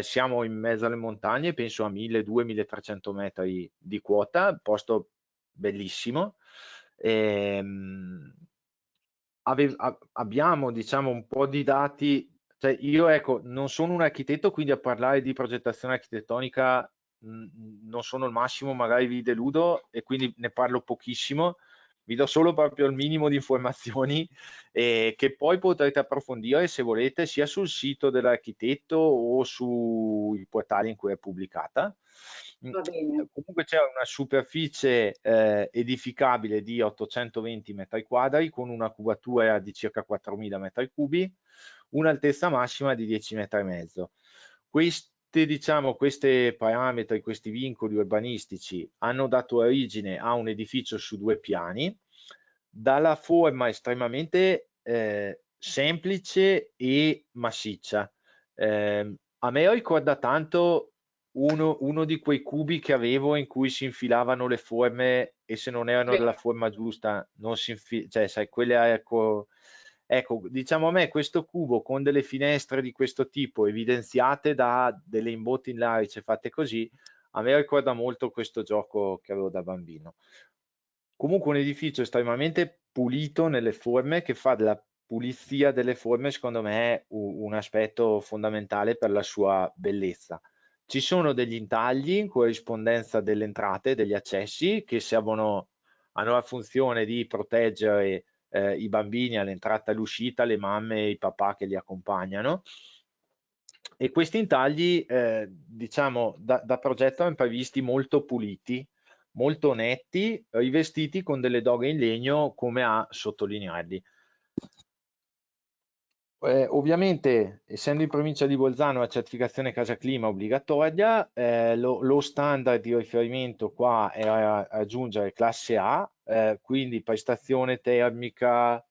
siamo in mezzo alle montagne, penso a 1200-1300 metri di quota, posto bellissimo. Abbiamo, diciamo, un po' di dati, cioè io, ecco, non sono un architetto, quindi a parlare di progettazione architettonica non sono il massimo, magari vi deludo e quindi ne parlo pochissimo, vi do solo proprio il minimo di informazioni che poi potrete approfondire se volete sia sul sito dell'architetto o sui portali in cui è pubblicata. Va bene. Comunque c'è una superficie edificabile di 820 metri quadri con una cubatura di circa 4000 metri cubi, un'altezza massima di 10 metri e mezzo. Diciamo, questi parametri, questi vincoli urbanistici hanno dato origine a un edificio su 2 piani, dalla forma estremamente semplice e massiccia. A me ricorda tanto uno di quei cubi che avevo in cui si infilavano le forme e se non erano Sì. della forma giusta non si cioè sai, quelle, ecco, diciamo, a me questo cubo con delle finestre di questo tipo evidenziate da delle imbotti in larice fatte così, a me ricorda molto questo gioco che avevo da bambino. Comunque un edificio estremamente pulito nelle forme, che fa della pulizia delle forme, secondo me, un aspetto fondamentale per la sua bellezza. Ci sono degli intagli in corrispondenza delle entrate, degli accessi, che hanno la funzione di proteggere i bambini all'entrata e all'uscita, le mamme e i papà che li accompagnano. E questi intagli, diciamo, da progetto erano previsti molto puliti, molto netti, rivestiti con delle doghe in legno come a sottolinearli. Ovviamente, essendo in provincia di Bolzano la certificazione Casa Clima è obbligatoria, lo standard di riferimento qua è raggiungere classe A, quindi prestazione termica,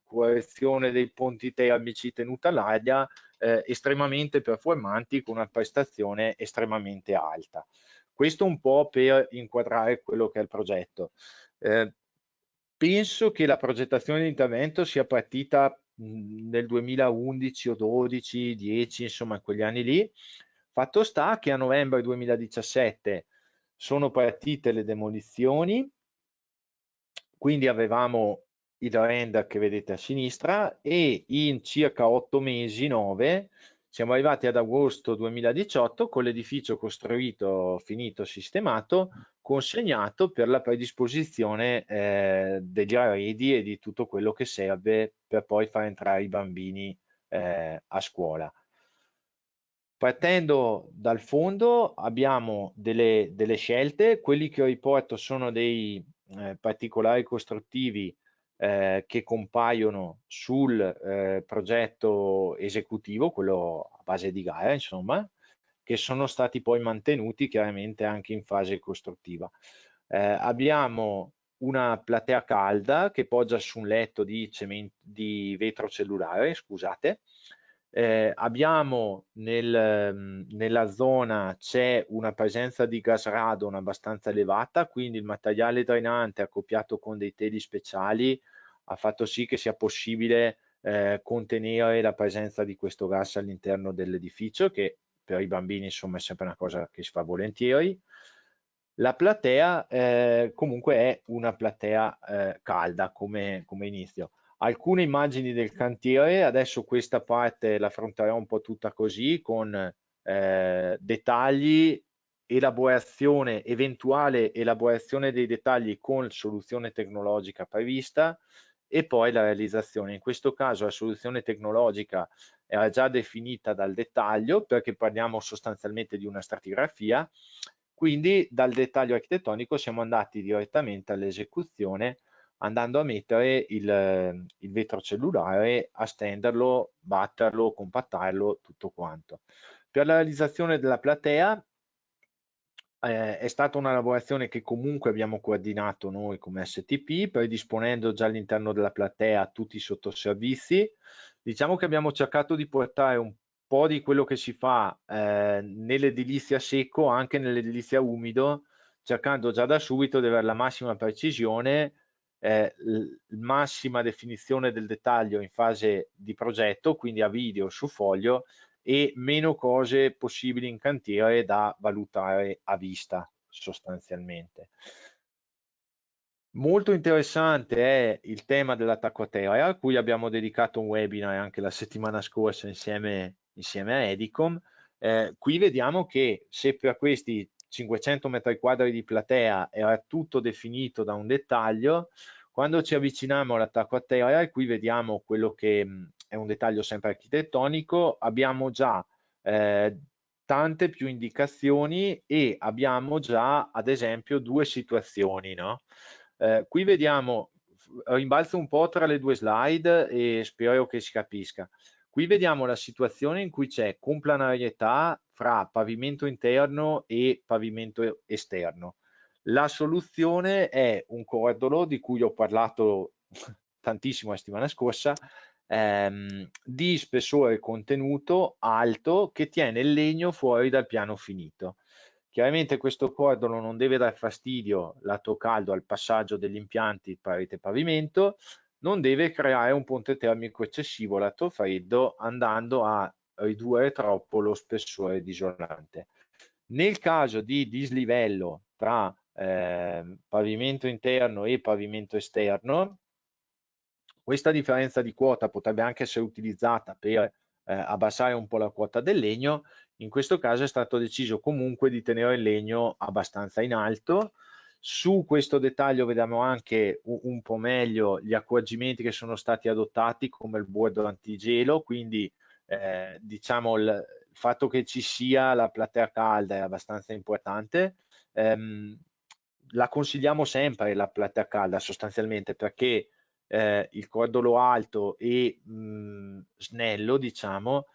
correzione dei ponti termici, tenuta all'aria, estremamente performanti con una prestazione estremamente alta. Questo un po' per inquadrare quello che è il progetto. Penso che la progettazione di intervento sia partita nel 2011 o 12, 10, insomma, in quegli anni lì. Fatto sta che a novembre 2017 sono partite le demolizioni, quindi avevamo il render che vedete a sinistra e in circa 8 mesi, 9, siamo arrivati ad agosto 2018 con l'edificio costruito, finito, sistemato, consegnato per la predisposizione degli arredi e di tutto quello che serve per poi far entrare i bambini a scuola. Partendo dal fondo abbiamo delle scelte, quelli che riporto sono dei particolari costruttivi che compaiono sul progetto esecutivo, quello a base di gara, insomma, che sono stati poi mantenuti chiaramente anche in fase costruttiva. Abbiamo una platea calda che poggia su un letto di vetro cellulare, scusate. Abbiamo nella zona c'è una presenza di gas radon abbastanza elevata, quindi il materiale drainante accoppiato con dei teli speciali ha fatto sì che sia possibile contenere la presenza di questo gas all'interno dell'edificio, che per i bambini insomma è sempre una cosa che si fa volentieri. La platea comunque è una platea calda come inizio. Alcune immagini del cantiere, adesso questa parte la affronterò un po' tutta così, con dettagli, eventuale elaborazione dei dettagli con soluzione tecnologica prevista e poi la realizzazione. In questo caso la soluzione tecnologica era già definita dal dettaglio perché parliamo sostanzialmente di una stratigrafia, quindi dal dettaglio architettonico siamo andati direttamente all'esecuzione andando a mettere il vetro cellulare, a stenderlo, batterlo, compattarlo, tutto quanto. Per la realizzazione della platea è stata una lavorazione che comunque abbiamo coordinato noi come STP, predisponendo già all'interno della platea tutti i sottoservizi. Diciamo che abbiamo cercato di portare un po' di quello che si fa nell'edilizia secco anche nell'edilizia umido, cercando già da subito di avere la massima precisione, massima definizione del dettaglio in fase di progetto, quindi a video su foglio, e meno cose possibili in cantiere da valutare a vista sostanzialmente. Molto interessante è il tema dell'attacco a terra, a cui abbiamo dedicato un webinar anche la settimana scorsa insieme a Edicom. Qui vediamo che se per questi 500 metri quadri di platea era tutto definito da un dettaglio, quando ci avviciniamo all'attacco a terra, e qui vediamo quello che è un dettaglio sempre architettonico, abbiamo già tante più indicazioni e abbiamo già ad esempio due situazioni, no? Qui vediamo, rimbalzo un po' tra le due slide e spero che si capisca. Qui vediamo la situazione in cui c'è complementarietà fra pavimento interno e pavimento esterno. La soluzione è un cordolo di cui ho parlato tantissimo la settimana scorsa, di spessore contenuto alto che tiene il legno fuori dal piano finito. Chiaramente questo cordolo non deve dar fastidio lato caldo al passaggio degli impianti parete-pavimento, non deve creare un ponte termico eccessivo lato freddo andando a ridurre troppo lo spessore di isolante. Nel caso di dislivello tra pavimento interno e pavimento esterno, questa differenza di quota potrebbe anche essere utilizzata per abbassare un po' la quota del legno. In questo caso è stato deciso comunque di tenere il legno abbastanza in alto. Su questo dettaglio vediamo anche un po' meglio gli accorgimenti che sono stati adottati, come il bordo antigelo, quindi diciamo il fatto che ci sia la platea calda è abbastanza importante. La consigliamo sempre la platea calda sostanzialmente perché il cordolo alto e snello, diciamo,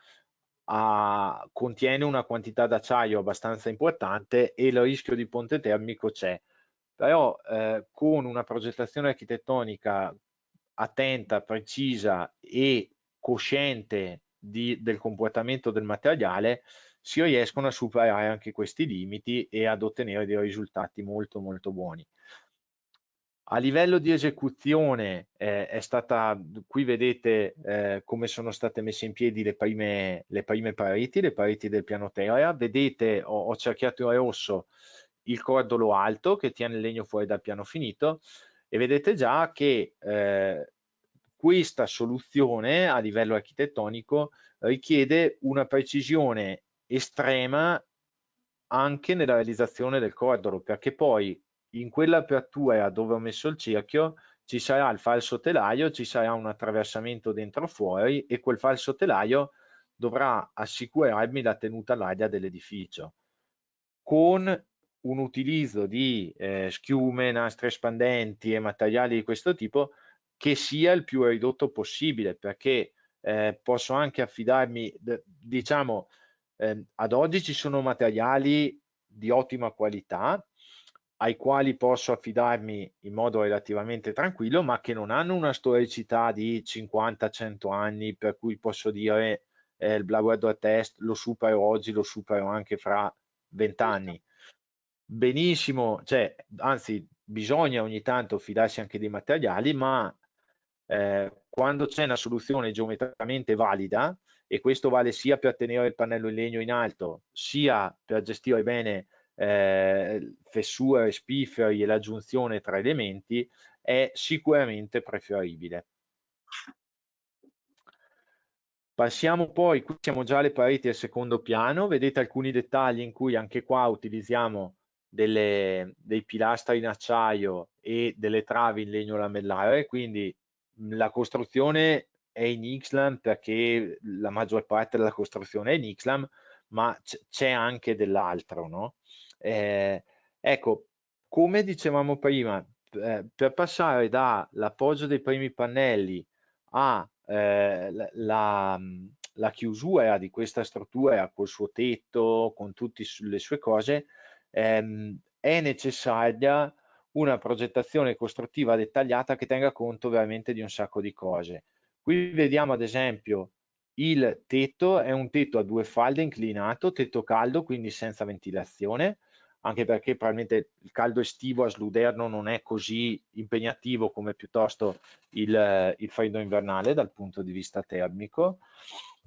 contiene una quantità d'acciaio abbastanza importante e il rischio di ponte termico c'è. Però con una progettazione architettonica attenta, precisa e cosciente del comportamento del materiale, si riescono a superare anche questi limiti e ad ottenere dei risultati molto molto buoni. A livello di esecuzione è stata, qui vedete come sono state messe in piedi le prime pareti del piano terra. Vedete, ho cerchiato in rosso il cordolo alto che tiene il legno fuori dal piano finito e vedete già che questa soluzione a livello architettonico richiede una precisione estrema anche nella realizzazione del cordolo, perché poi in quell'apertura dove ho messo il cerchio ci sarà il falso telaio, ci sarà un attraversamento dentro fuori e quel falso telaio dovrà assicurarmi la tenuta all'aria dell'edificio con un utilizzo di schiume, nastri espandenti e materiali di questo tipo che sia il più ridotto possibile, perché posso anche affidarmi, diciamo, ad oggi ci sono materiali di ottima qualità ai quali posso affidarmi in modo relativamente tranquillo, ma che non hanno una storicità di 50-100 anni, per cui posso dire il Black Weather Test lo supero oggi, lo supero anche fra 20 anni. Benissimo, cioè, anzi, bisogna ogni tanto fidarsi anche dei materiali, ma quando c'è una soluzione geometricamente valida, e questo vale sia per tenere il pannello in legno in alto, sia per gestire bene fessure, spifferi e la giunzione tra elementi, è sicuramente preferibile. Passiamo poi, qui siamo già alle pareti del secondo piano, vedete alcuni dettagli in cui anche qua utilizziamo dei pilastri in acciaio e delle travi in legno lamellare, quindi la costruzione è in Ixlam perché la maggior parte della costruzione è in Ixlam, ma c'è anche dell'altro, no? Ecco, come dicevamo prima, per passare dall'appoggio dei primi pannelli a la chiusura di questa struttura col suo tetto, con tutte le sue cose, è necessaria una progettazione costruttiva dettagliata che tenga conto veramente di un sacco di cose. Qui vediamo ad esempio Il tetto è un tetto a due falde inclinato, tetto caldo, quindi senza ventilazione, anche perché probabilmente il caldo estivo a Sluderno non è così impegnativo come piuttosto il freddo invernale dal punto di vista termico.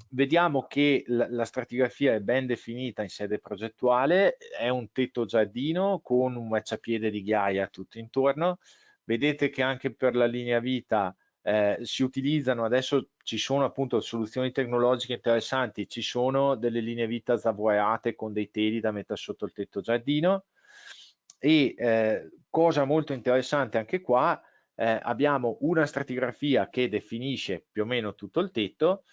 Vediamo che la stratigrafia è ben definita in sede progettuale, è un tetto giardino con un marciapiede di ghiaia tutto intorno. Vedete che anche per la linea vita si utilizzano, adesso ci sono appunto soluzioni tecnologiche interessanti, ci sono delle linee vita zavoiate con dei teli da mettere sotto il tetto giardino e cosa molto interessante anche qua, abbiamo una stratigrafia che definisce più o meno tutto il tetto,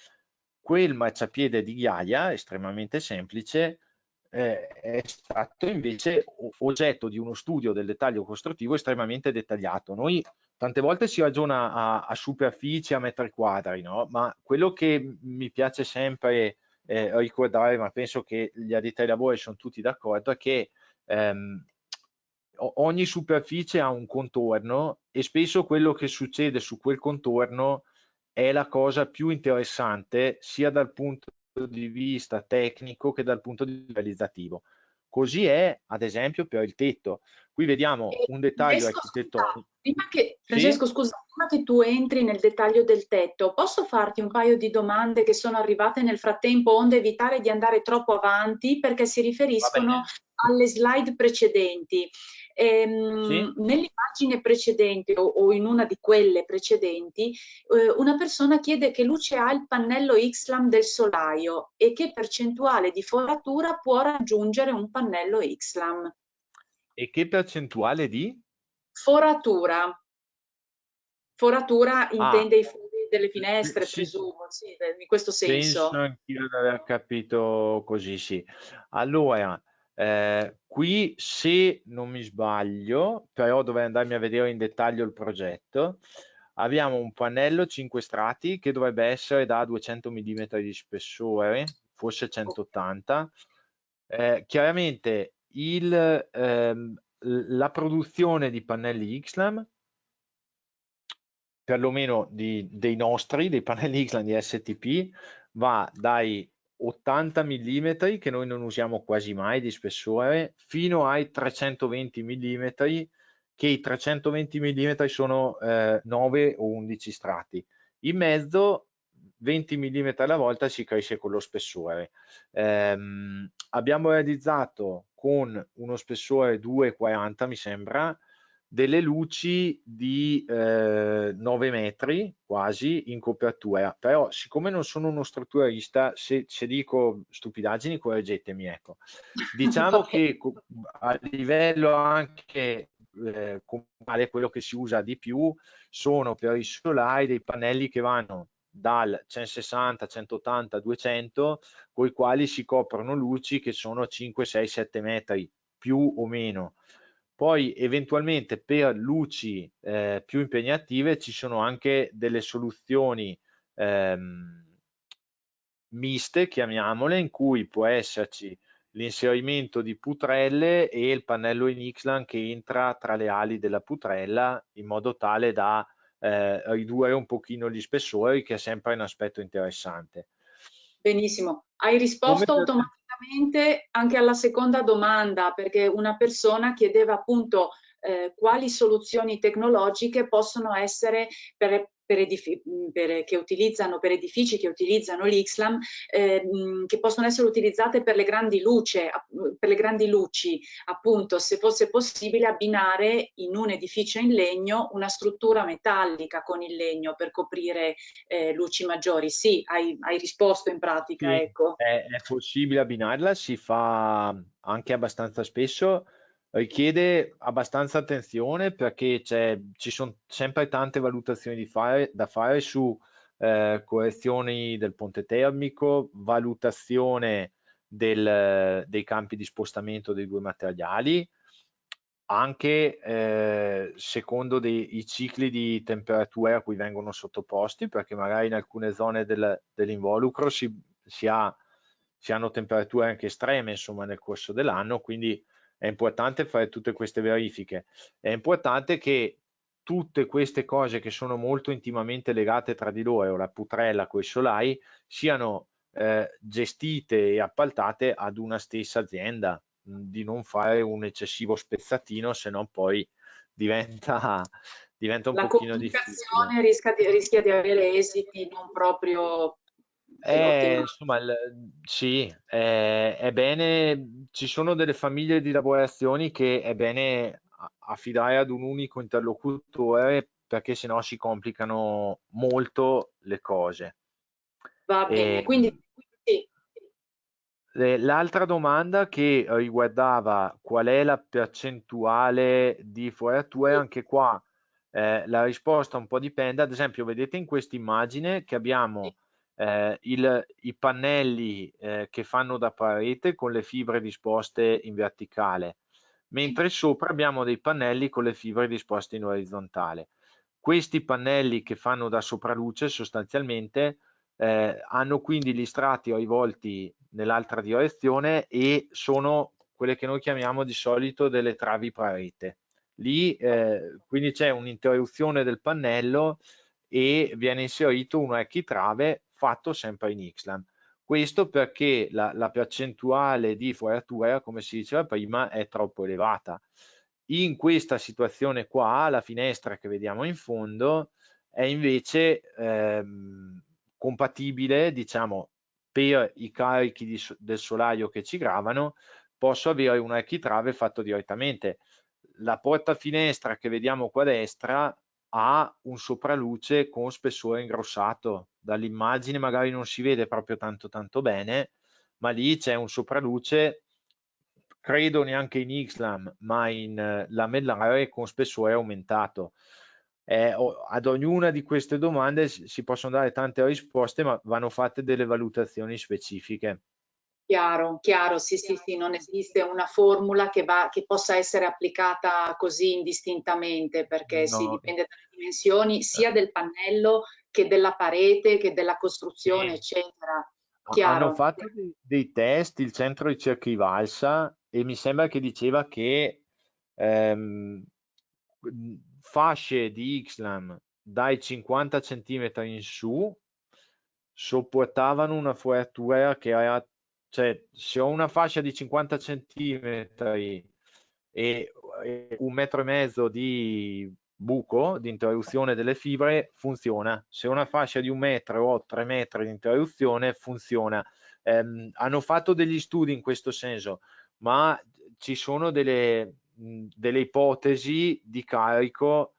quel marciapiede di ghiaia estremamente semplice è stato invece oggetto di uno studio del dettaglio costruttivo estremamente dettagliato. Noi tante volte si ragiona a superficie, a metri quadri, no? Ma quello che mi piace sempre ricordare, ma penso che gli addetti ai lavori sono tutti d'accordo, è che ehm, ogni superficie ha un contorno e spesso quello che succede su quel contorno è la cosa più interessante sia dal punto di vista tecnico che dal punto di vista realizzativo. Così è, ad esempio, per il tetto. Qui vediamo E un dettaglio Francesco, scusa, architettonico. Sì? Francesco, scusa, prima che tu entri nel dettaglio del tetto, posso farti un paio di domande che sono arrivate nel frattempo, onde evitare di andare troppo avanti, perché si Va riferiscono bene? alle slide precedenti. Sì? Nell'immagine precedente o in una di quelle precedenti, una persona chiede che luce ha il pannello Xlam del solaio e che percentuale di foratura può raggiungere un pannello Xlam. E che percentuale di? Foratura. Foratura Ah, intende i fori delle finestre, sì, presumo, sì, in questo penso senso. anch'io di aver capito così, sì. Allora, qui se non mi sbaglio, però dovrei andarmi a vedere in dettaglio il progetto, abbiamo un pannello 5 strati che dovrebbe essere da 200 mm di spessore, forse 180. Chiaramente la produzione di pannelli XLAM perlomeno dei nostri, dei pannelli Xlan di STP, va dai 80 mm che noi non usiamo quasi mai di spessore fino ai 320 mm che i 320 mm sono 9 o 11 strati. In mezzo 20 mm alla volta si cresce con lo spessore. Abbiamo realizzato con uno spessore 2,40 mi sembra delle luci di 9 metri quasi in copertura, però siccome non sono uno strutturalista, se dico stupidaggini correggetemi, ecco. Va Diciamo bene. che a livello anche comunale quello che si usa di più sono per i solai dei pannelli che vanno dal 160, 180, 200, con i quali si coprono luci che sono 5, 6, 7 metri più o meno. Poi eventualmente per luci più impegnative ci sono anche delle soluzioni ehm, miste, chiamiamole, in cui può esserci l'inserimento di putrelle e il pannello in Ixlan che entra tra le ali della putrella in modo tale da ridurre un pochino gli spessori, che è sempre un aspetto interessante. Benissimo. Hai Come risposto automaticamente anche alla seconda domanda, perché una persona chiedeva appunto quali soluzioni tecnologiche possono essere che utilizzano, per edifici che utilizzano l'Ixlam, che possono essere utilizzate per le grandi per le grandi luci, appunto, se fosse possibile abbinare in un edificio in legno una struttura metallica con il legno per coprire luci maggiori. Sì, hai risposto in pratica, Sì, ecco. è possibile abbinarla, si fa anche abbastanza spesso, richiede abbastanza attenzione perché ci sono sempre tante valutazioni da fare su correzioni del ponte termico, valutazione dei campi di spostamento dei due materiali, anche secondo i cicli di temperatura a cui vengono sottoposti, perché magari in alcune zone dell'involucro si hanno temperature anche estreme, insomma, nel corso dell'anno, quindi è importante fare tutte queste verifiche. È importante che tutte queste cose che sono molto intimamente legate tra di loro, la putrella con i solai, siano gestite e appaltate ad una stessa azienda, di non fare un eccessivo spezzatino, se no poi diventa un La pochino difficile. comunicazione rischia di avere esiti non proprio ottimali. Insomma, sì, è bene, ci sono delle famiglie di lavorazioni che è bene affidare ad un unico interlocutore perché sennò si complicano molto le cose. Va bene, E, quindi sì, l'altra domanda che riguardava qual è la percentuale di forature, sì, anche qua la risposta un po' dipende. Ad esempio, vedete in questa immagine che sì, abbiamo i pannelli che fanno da parete con le fibre disposte in verticale, sì. mentre sopra abbiamo dei pannelli con le fibre disposte in orizzontale. Questi pannelli che fanno da sopraluce sostanzialmente hanno quindi gli strati rivolti nell'altra direzione e sono quelle che noi chiamiamo di solito delle travi parete. Lì quindi c'è un'interruzione del pannello e viene inserito un architrave fatto sempre in Xlan. Questo perché la percentuale di foratura, come si diceva prima, è troppo elevata. In questa situazione qua, la finestra che vediamo in fondo è invece compatibile, diciamo, per i carichi del solaio che ci gravano, posso avere un architrave fatto direttamente. La porta finestra che vediamo qua a destra ha un sopraluce con spessore ingrossato. Dall'immagine magari non si vede proprio tanto bene, ma lì c'è un sopraluce, credo neanche in Xlam, ma in lamellare con spessore aumentato. Ad ognuna di queste domande si possono dare tante risposte, ma vanno fatte delle valutazioni specifiche. Chiaro, chiaro, sì, sì, sì, non esiste una formula che possa essere applicata così indistintamente, perché sì, No, dipende dalle dimensioni sia del pannello che della parete, che della costruzione, sì. eccetera. Hanno Chiaro, fatto dei test, il centro ricerca Ivalsa, e mi sembra che diceva che ehm, fasce di Xlam dai 50 centimetri in su sopportavano una foratura che era, cioè se ho una fascia di 50 centimetri e 1,5 metri di buco di interruzione delle fibre, funziona. Se ho una fascia di 1 metro o 3 metri di interruzione, funziona. Hanno fatto degli studi in questo senso, ma ci sono delle ipotesi di carico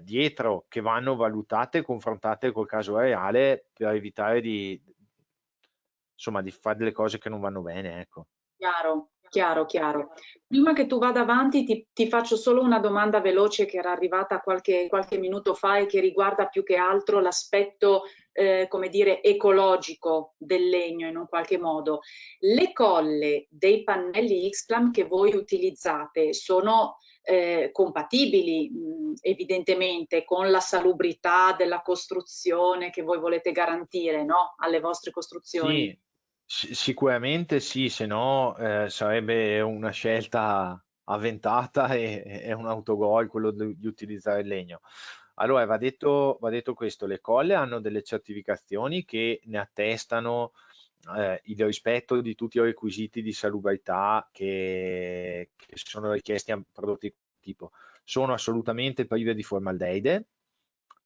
dietro che vanno valutate e confrontate col caso reale per evitare insomma, di fare delle cose che non vanno bene, ecco. chiaro, chiaro, chiaro. Prima che tu vada avanti, ti faccio solo una domanda veloce che era arrivata qualche minuto fa e che riguarda più che altro l'aspetto, come dire, ecologico del legno in un qualche modo. Le colle dei pannelli Xplan che voi utilizzate sono compatibili, evidentemente, con la salubrità della costruzione che voi volete garantire, no? Alle vostre costruzioni. Sì, sicuramente sì, se no sarebbe una scelta avventata e un autogol quello di utilizzare il legno. Allora, va detto questo, le colle hanno delle certificazioni che ne attestano il rispetto di tutti i requisiti di salubrità che sono richiesti a prodotti di questo tipo. Sono assolutamente prive di formaldeide,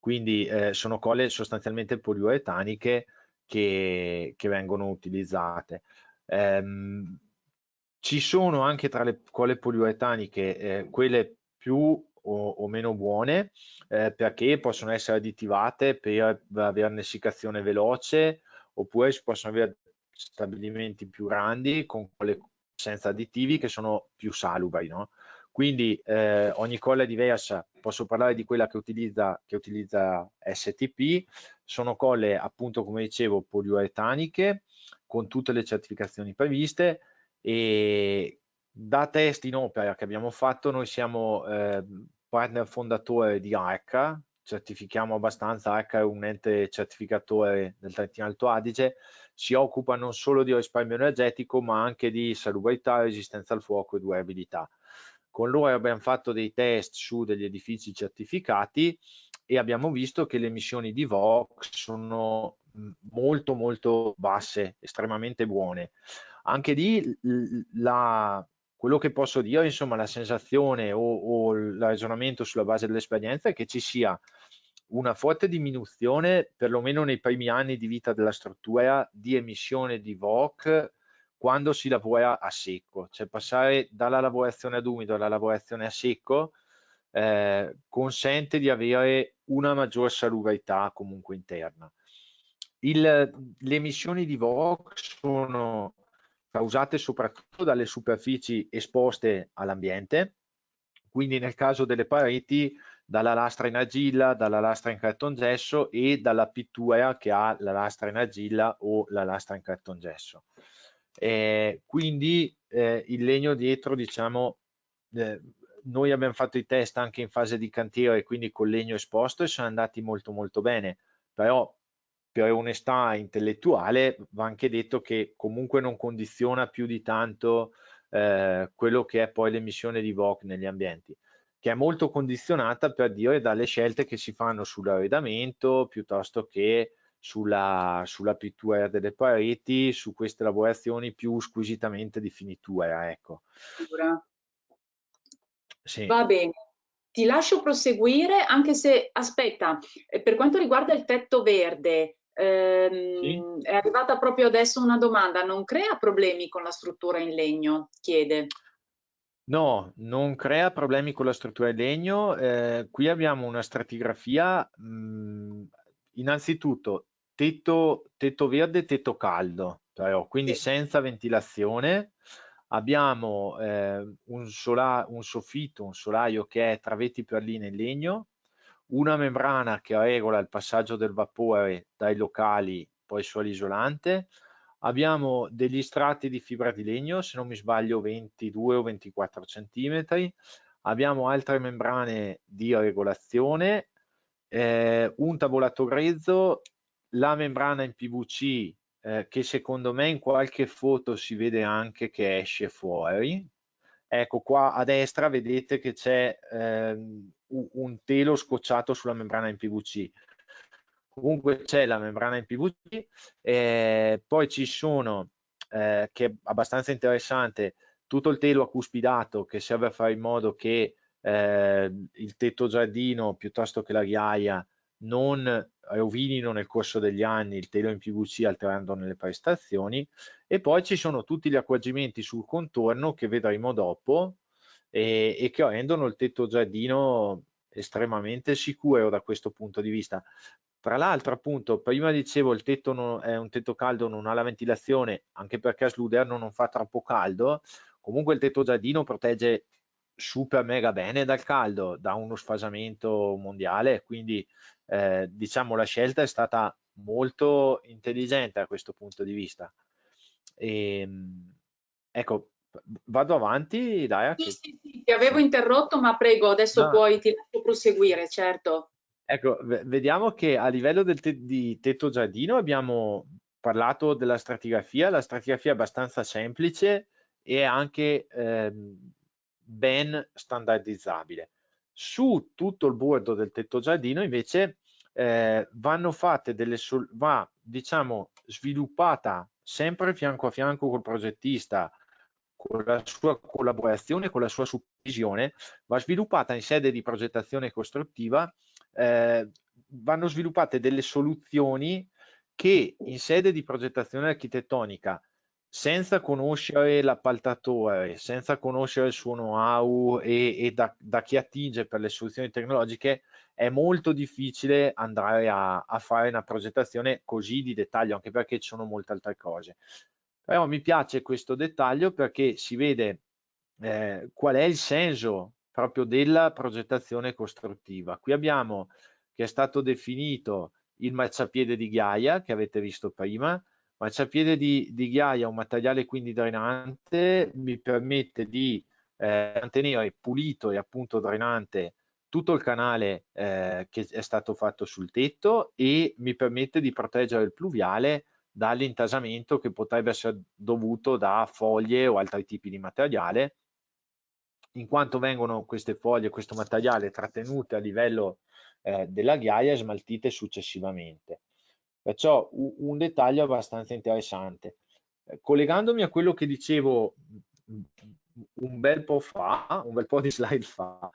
quindi sono colle sostanzialmente poliuretaniche che vengono utilizzate. Ehm, Ci sono anche tra le colle poliuretaniche quelle più o meno buone perché possono essere additivate per avere un'essiccazione veloce, oppure si possono avere stabilimenti più grandi con quelle senza additivi che sono più salubri, no? Quindi ogni colla è diversa. Posso parlare di quella che utilizza STP. Sono colle, appunto, come dicevo, poliuretaniche con tutte le certificazioni previste, e da test in opera che abbiamo fatto, noi siamo partner fondatore di ARCA, certifichiamo abbastanza. ARCA è un ente certificatore del Trentino Alto Adige, si occupa non solo di risparmio energetico ma anche di salubrità, resistenza al fuoco e durabilità. Con loro abbiamo fatto dei test su degli edifici certificati e abbiamo visto che le emissioni di VOC sono molto molto basse, estremamente buone. Anche lì quello che posso dire, insomma, la sensazione o il ragionamento sulla base dell'esperienza è che ci sia una forte diminuzione, perlomeno nei primi anni di vita della struttura, di emissione di VOC quando si lavora a secco, cioè passare dalla lavorazione ad umido alla lavorazione a secco consente di avere una maggior salubrità comunque interna. Le emissioni di VOC sono causate soprattutto dalle superfici esposte all'ambiente, quindi nel caso delle pareti dalla lastra in argilla, dalla lastra in cartongesso e dalla pittura che ha la lastra in argilla o la lastra in cartongesso. Quindi il legno dietro, diciamo, noi abbiamo fatto i test anche in fase di cantiere, quindi col legno esposto e sono andati molto molto bene, però per onestà intellettuale va anche detto che comunque non condiziona più di tanto quello che è poi l'emissione di VOC negli ambienti, che è molto condizionata per dire dalle scelte che si fanno sull'arredamento piuttosto che sulla pittura delle pareti, su queste lavorazioni più squisitamente di finitura, ecco. Sì. Va bene, ti lascio proseguire, anche se, aspetta, per quanto riguarda il tetto verde, Sì? è arrivata proprio adesso una domanda, non crea problemi con la struttura in legno? Chiede. No, non crea problemi con la struttura in legno. Qui abbiamo una stratigrafia, innanzitutto tetto verde, tetto caldo, però, quindi Sì. senza ventilazione. Abbiamo un soffitto, un solaio che è travetti perline in legno, una membrana che regola il passaggio del vapore dai locali poi sull'isolante. Abbiamo degli strati di fibra di legno, se non mi sbaglio 22 o 24 centimetri. Abbiamo altre membrane di regolazione, un tavolato grezzo, la membrana in PVC che secondo me in qualche foto si vede anche che esce fuori. Ecco qua a destra vedete che c'è un telo scocciato sulla membrana in PVC. Comunque c'è la membrana in PVC, poi ci sono, che è abbastanza interessante, tutto il telo acuspidato che serve a fare in modo che il tetto giardino piuttosto che la ghiaia non rovinino nel corso degli anni il telo in PVC alterandone le prestazioni, e poi ci sono tutti gli accorgimenti sul contorno che vedremo dopo e che rendono il tetto giardino estremamente sicuro da questo punto di vista. Tra l'altro, appunto, prima dicevo il tetto è un tetto caldo, non ha la ventilazione, anche perché a Sluderno non fa troppo caldo. Comunque il tetto giardino protegge super mega bene dal caldo, da uno sfasamento mondiale, quindi diciamo la scelta è stata molto intelligente da questo punto di vista. E, ecco, vado avanti, Daya, Sì, che sì, sì, ti avevo sì. interrotto, ma prego, adesso No, puoi, ti lascio proseguire, certo. ecco, vediamo che a livello di tetto giardino abbiamo parlato della stratigrafia, la stratigrafia è abbastanza semplice e anche ben standardizzabile. Su tutto il bordo del tetto giardino invece vanno fatte va diciamo sviluppata sempre fianco a fianco col progettista, con la sua collaborazione, con la sua supervisione, va sviluppata in sede di progettazione costruttiva, vanno sviluppate delle soluzioni che in sede di progettazione architettonica, senza conoscere l'appaltatore, senza conoscere il suo know-how e da chi attinge per le soluzioni tecnologiche, è molto difficile andare a fare una progettazione così di dettaglio, anche perché ci sono molte altre cose. Però mi piace questo dettaglio perché si vede qual è il senso proprio della progettazione costruttiva. Qui abbiamo che è stato definito il marciapiede di ghiaia che avete visto prima. Marciapiede di ghiaia, un materiale quindi drenante, mi permette di mantenere pulito e appunto drenante tutto il canale che è stato fatto sul tetto e mi permette di proteggere il pluviale dall'intasamento che potrebbe essere dovuto da foglie o altri tipi di materiale, in quanto vengono queste foglie, questo materiale trattenute a livello della ghiaia e smaltite successivamente. Perciò un dettaglio abbastanza interessante. Collegandomi a quello che dicevo un bel po' fa, un bel po' di slide fa,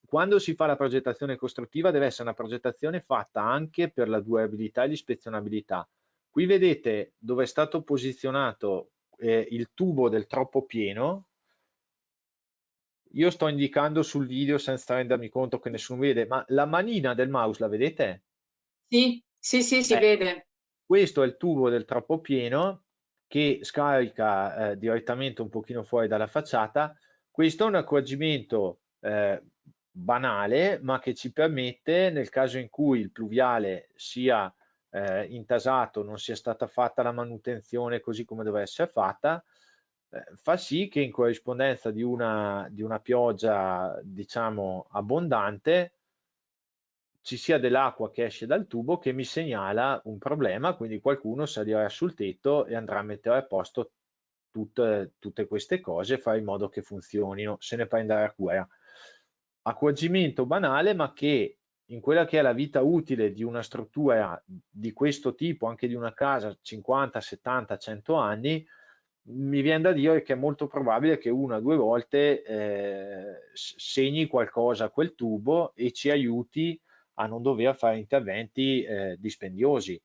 quando si fa la progettazione costruttiva deve essere una progettazione fatta anche per la durabilità e l'ispezionabilità. Qui vedete dove è stato posizionato il tubo del troppo pieno. Io sto indicando sul video senza rendermi conto che nessuno vede, ma la manina del mouse la vedete? Sì, sì, sì, si Eh, vede. Questo è il tubo del troppo pieno che scarica direttamente un pochino fuori dalla facciata. Questo è un accorgimento banale, ma che ci permette, nel caso in cui il pluviale sia intasato, non sia stata fatta la manutenzione così come deve essere fatta, fa sì che in corrispondenza di una pioggia, diciamo, abbondante, ci sia dell'acqua che esce dal tubo che mi segnala un problema, quindi qualcuno salirà sul tetto e andrà a mettere a posto tutte queste cose e fare in modo che funzionino, se ne prenderà cura. Accorgimento banale, ma che in quella che è la vita utile di una struttura di questo tipo, anche di una casa 50, 70, 100 anni, mi viene da dire che è molto probabile che una o due volte segni qualcosa a quel tubo e ci aiuti a non dover fare interventi dispendiosi.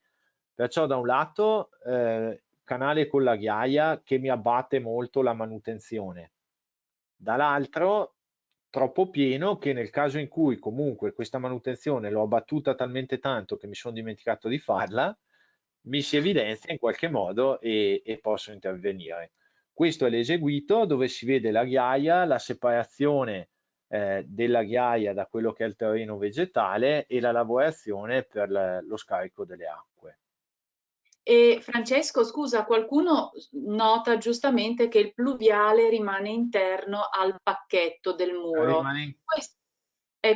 Perciò da un lato canale con la ghiaia che mi abbatte molto la manutenzione, dall'altro troppo pieno che nel caso in cui comunque questa manutenzione l'ho abbattuta talmente tanto che mi sono dimenticato di farla, mi si evidenzia in qualche modo e posso intervenire. Questo è l'eseguito dove si vede la ghiaia, la separazione della ghiaia da quello che è il terreno vegetale e la lavorazione per lo scarico delle acque. E Francesco, scusa, qualcuno nota giustamente che il pluviale rimane interno al pacchetto del muro. Rimane in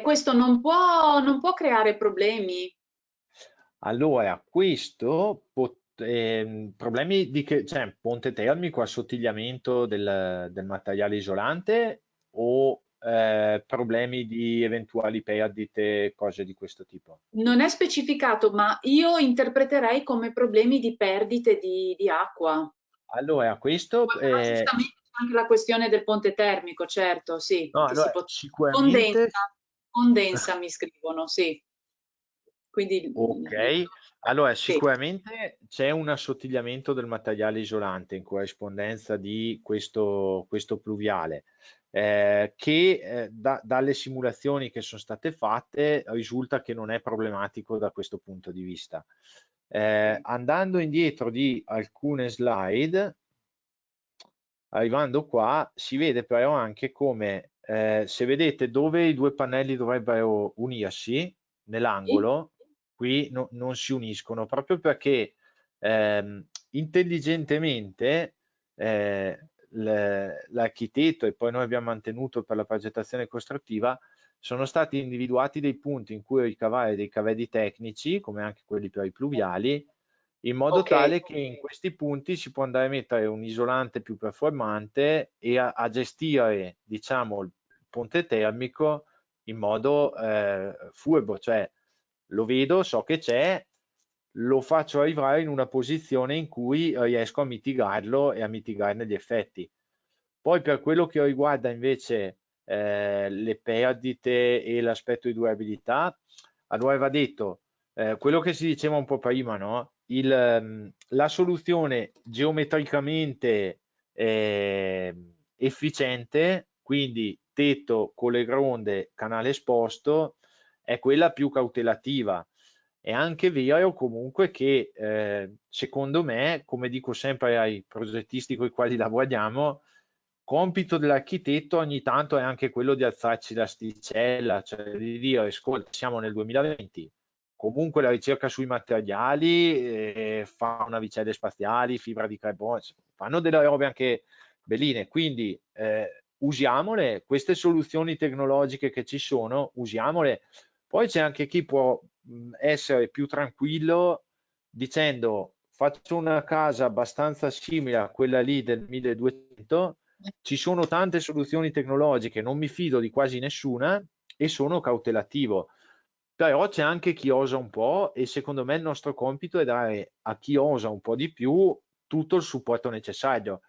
Questo non può creare problemi. Allora, questo problemi di che, cioè ponte termico, assottigliamento del materiale isolante o problemi di eventuali perdite, cose di questo tipo? Non è specificato, ma io interpreterei come problemi di perdite di acqua. Allora, questo Poi però giustamente c'è anche la questione del ponte termico, certo, sì, no, che si allora, può... sicuramente Condensa, condensa mi scrivono, sì. Quindi, ok, allora sì. sicuramente c'è un assottigliamento del materiale isolante in corrispondenza di questo pluviale, che dalle simulazioni che sono state fatte risulta che non è problematico da questo punto di vista. Ok. Andando indietro di alcune slide, arrivando qua, si vede però anche come, se vedete dove i due pannelli dovrebbero unirsi, Sì? nell'angolo, qui non si uniscono, proprio perché intelligentemente l'architetto e poi noi abbiamo mantenuto per la progettazione costruttiva, sono stati individuati dei punti in cui ricavare dei cavelli tecnici, come anche quelli per i pluviali, in modo Ok. tale che in questi punti si può andare a mettere un isolante più performante e a gestire, diciamo, il ponte termico in modo furbo, cioè lo vedo, so che c'è, lo faccio arrivare in una posizione in cui riesco a mitigarlo e a mitigarne gli effetti. Poi per quello che riguarda invece le perdite e l'aspetto di durabilità, allora va detto, quello che si diceva un po' prima, no? La soluzione geometricamente efficiente, quindi tetto con le gronde, canale esposto, è quella più cautelativa. È anche vero comunque che secondo me, come dico sempre ai progettisti con i quali lavoriamo, compito dell'architetto ogni tanto è anche quello di alzarci l'asticella, cioè di dire, ascolta, siamo nel 2020, comunque la ricerca sui materiali, fa navicelle spaziali, fibra di carbonio, fanno delle robe anche belline, quindi usiamole, queste soluzioni tecnologiche che ci sono, usiamole. Poi c'è anche chi può essere più tranquillo dicendo faccio una casa abbastanza simile a quella lì del 1200, ci sono tante soluzioni tecnologiche, non mi fido di quasi nessuna e sono cautelativo. Però c'è anche chi osa un po' e secondo me il nostro compito è dare a chi osa un po' di più tutto il supporto necessario.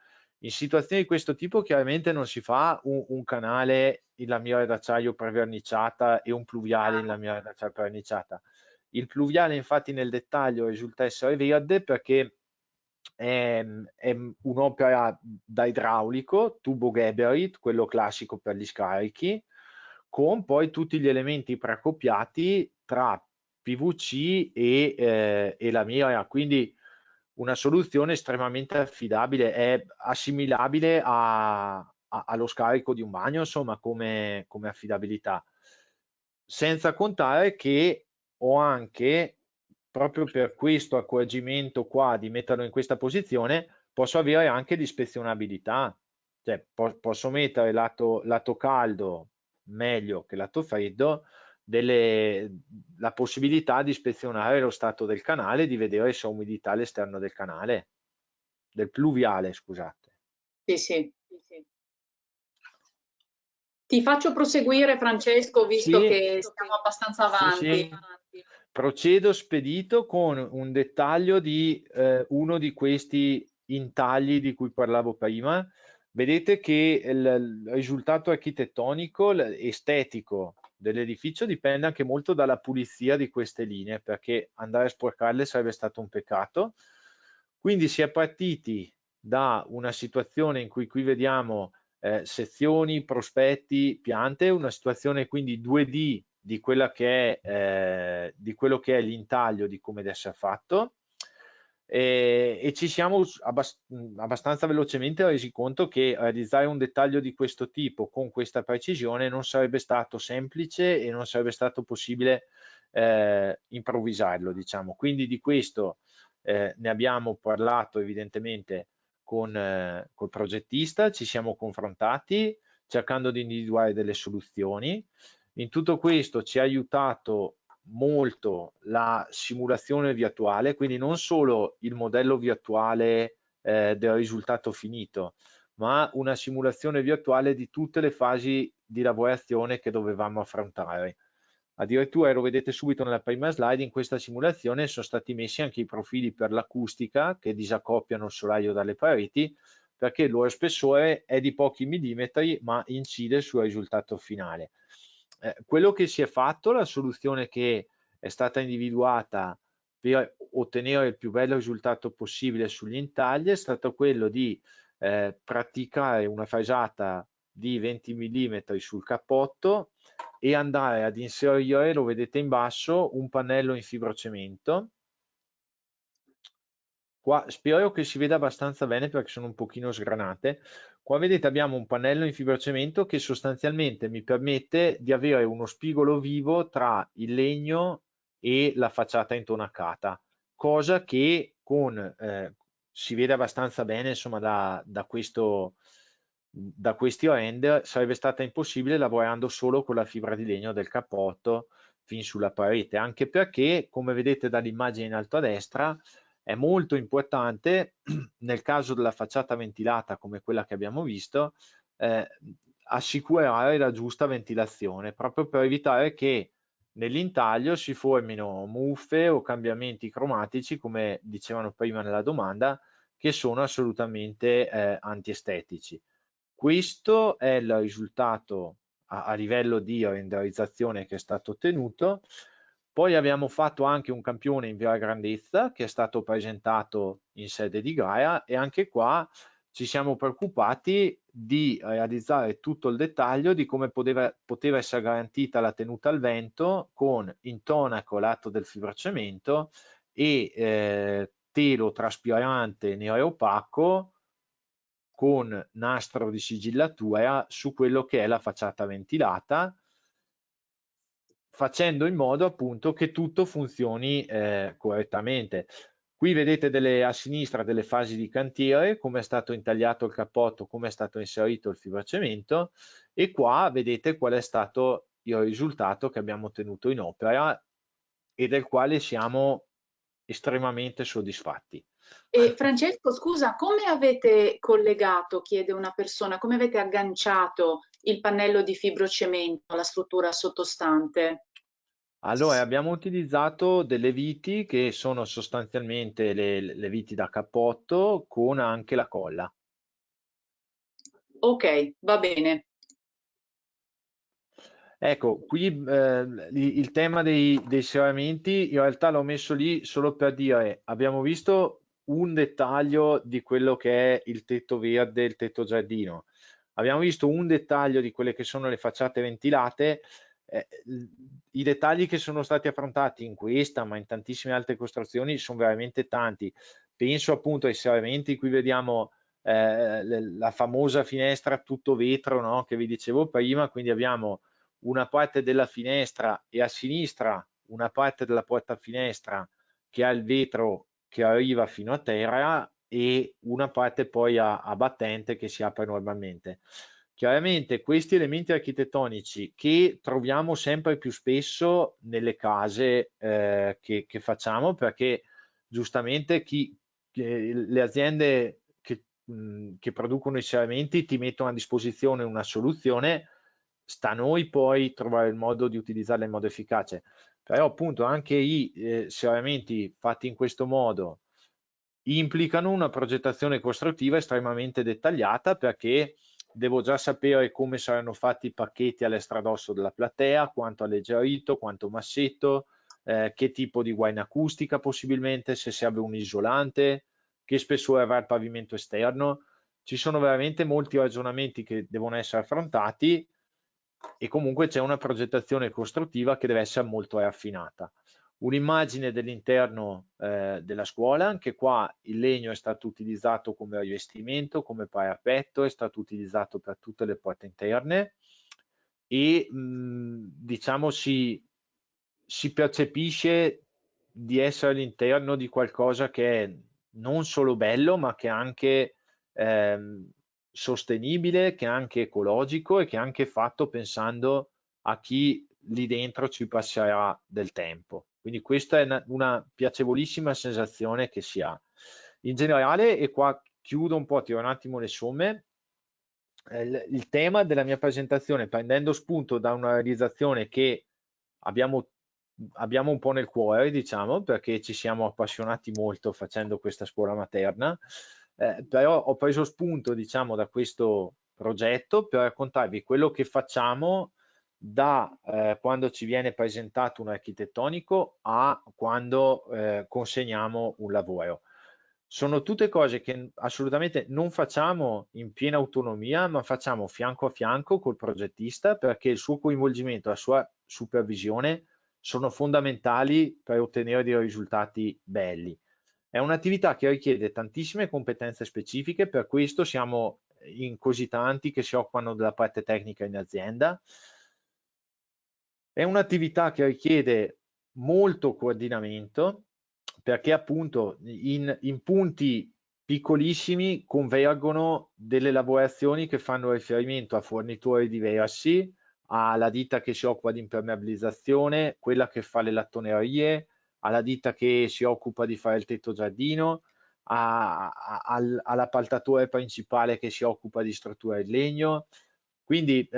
In situazioni di questo tipo chiaramente non si fa un canale in lamiera d'acciaio preverniciata e un pluviale in lamiera d'acciaio preverniciata. Il pluviale infatti nel dettaglio risulta essere verde perché è un'opera da idraulico, tubo Geberit, quello classico per gli scarichi, con poi tutti gli elementi preaccoppiati tra PVC e lamiera, quindi una soluzione estremamente affidabile, è assimilabile allo scarico di un bagno, insomma, come affidabilità. Senza contare che ho anche, proprio per questo accorgimento qua di metterlo in questa posizione, posso avere anche l'ispezionabilità, cioè posso mettere lato caldo meglio che lato freddo, la possibilità di ispezionare lo stato del canale, di vedere se ho umidità all'esterno del canale, del pluviale, scusate. Sì, sì. Ti faccio proseguire, Francesco, visto Sì, che stiamo abbastanza sì, avanti. sì. Procedo spedito con un dettaglio di uno di questi intagli di cui parlavo prima. Vedete che il risultato architettonico, estetico dell'edificio dipende anche molto dalla pulizia di queste linee, perché andare a sporcarle sarebbe stato un peccato. Quindi si è partiti da una situazione in cui qui vediamo sezioni, prospetti, piante, una situazione quindi 2D di quella che è, di quello che è l'intaglio di come deve essere fatto e ci siamo abbastanza velocemente resi conto che realizzare un dettaglio di questo tipo con questa precisione non sarebbe stato semplice e non sarebbe stato possibile improvvisarlo, diciamo. Quindi di questo ne abbiamo parlato evidentemente col progettista, ci siamo confrontati cercando di individuare delle soluzioni. In tutto questo ci ha aiutato molto la simulazione virtuale, quindi non solo il modello virtuale del risultato finito, ma una simulazione virtuale di tutte le fasi di lavorazione che dovevamo affrontare. Addirittura, lo vedete subito nella prima slide, in questa simulazione sono stati messi anche i profili per l'acustica che disaccoppiano il solaio dalle pareti, perché il loro spessore è di pochi millimetri, ma incide sul risultato finale. Quello che si è fatto, la soluzione che è stata individuata per ottenere il più bello risultato possibile sugli intagli è stato quello di praticare una fasata di 20 mm sul cappotto e andare ad inserire, lo vedete in basso, un pannello in fibrocemento. Qua spero che si veda abbastanza bene perché sono un pochino sgranate. Qua vedete abbiamo un pannello in fibrocemento che sostanzialmente mi permette di avere uno spigolo vivo tra il legno e la facciata intonacata, cosa che si vede abbastanza bene insomma da questi render sarebbe stata impossibile lavorando solo con la fibra di legno del cappotto fin sulla parete, anche perché come vedete dall'immagine in alto a destra è molto importante nel caso della facciata ventilata come quella che abbiamo visto, assicurare la giusta ventilazione proprio per evitare che nell'intaglio si formino muffe o cambiamenti cromatici, come dicevano prima nella domanda, che sono assolutamente antiestetici. Questo è il risultato a livello di renderizzazione che è stato ottenuto. Poi abbiamo fatto anche un campione in vera grandezza che è stato presentato in sede di gara e anche qua ci siamo preoccupati di realizzare tutto il dettaglio di come poteva essere garantita la tenuta al vento con intonaco lato del fibrocemento e telo traspirante nero e opaco con nastro di sigillatura su quello che è la facciata ventilata, facendo in modo appunto che tutto funzioni correttamente. Qui vedete a sinistra delle fasi di cantiere, come è stato intagliato il cappotto, come è stato inserito il fibrocemento e qua vedete qual è stato il risultato che abbiamo ottenuto in opera e del quale siamo estremamente soddisfatti. E Francesco, scusa, come avete collegato, chiede una persona, come avete agganciato il pannello di fibrocemento alla struttura sottostante? Allora, abbiamo utilizzato delle viti che sono sostanzialmente le viti da cappotto con anche la colla. Ok, va bene. Ecco, qui il tema dei serramenti in realtà l'ho messo lì solo per dire, abbiamo visto un dettaglio di quello che è il tetto verde, il tetto giardino. Abbiamo visto un dettaglio di quelle che sono le facciate ventilate. I dettagli che sono stati affrontati in questa, ma in tantissime altre costruzioni, sono veramente tanti. Penso appunto ai serramenti, qui vediamo la famosa finestra tutto vetro, no? Che vi dicevo prima, quindi abbiamo una parte della finestra e a sinistra una parte della porta finestra che ha il vetro che arriva fino a terra e una parte poi a battente che si apre normalmente. Chiaramente questi elementi architettonici che troviamo sempre più spesso nelle case che facciamo, perché giustamente le aziende che producono i serramenti ti mettono a disposizione una soluzione, sta a noi poi trovare il modo di utilizzarla in modo efficace. Però appunto anche i serramenti fatti in questo modo implicano una progettazione costruttiva estremamente dettagliata, perché devo già sapere come saranno fatti i pacchetti all'estradosso della platea, quanto alleggerito, quanto massetto, che tipo di guaina acustica possibilmente, se serve un isolante, che spessore avrà il pavimento esterno. Ci sono veramente molti ragionamenti che devono essere affrontati e comunque c'è una progettazione costruttiva che deve essere molto raffinata. Un'immagine dell'interno della scuola, anche qua il legno è stato utilizzato come rivestimento, come parapetto, è stato utilizzato per tutte le porte interne e diciamo si percepisce di essere all'interno di qualcosa che è non solo bello, ma che è anche sostenibile, che è anche ecologico e che è anche fatto pensando a chi lì dentro ci passerà del tempo. Quindi questa è una piacevolissima sensazione che si ha. In generale, e qua chiudo un po', tiro un attimo le somme, il tema della mia presentazione, prendendo spunto da una realizzazione che abbiamo, abbiamo un po' nel cuore, diciamo, perché ci siamo appassionati molto facendo questa scuola materna, però ho preso spunto, diciamo, da questo progetto per raccontarvi quello che facciamo da quando ci viene presentato un architettonico a quando consegniamo un lavoro. Sono tutte cose che assolutamente non facciamo in piena autonomia, ma facciamo fianco a fianco col progettista, perché il suo coinvolgimento, la sua supervisione sono fondamentali per ottenere dei risultati belli. È un'attività che richiede tantissime competenze specifiche, per questo siamo in così tanti che si occupano della parte tecnica in azienda. È un'attività che richiede molto coordinamento, perché appunto in punti piccolissimi convergono delle lavorazioni che fanno riferimento a fornitori diversi, alla ditta che si occupa di impermeabilizzazione, quella che fa le lattonerie, alla ditta che si occupa di fare il tetto giardino, all'appaltatore principale che si occupa di struttura in legno. Quindi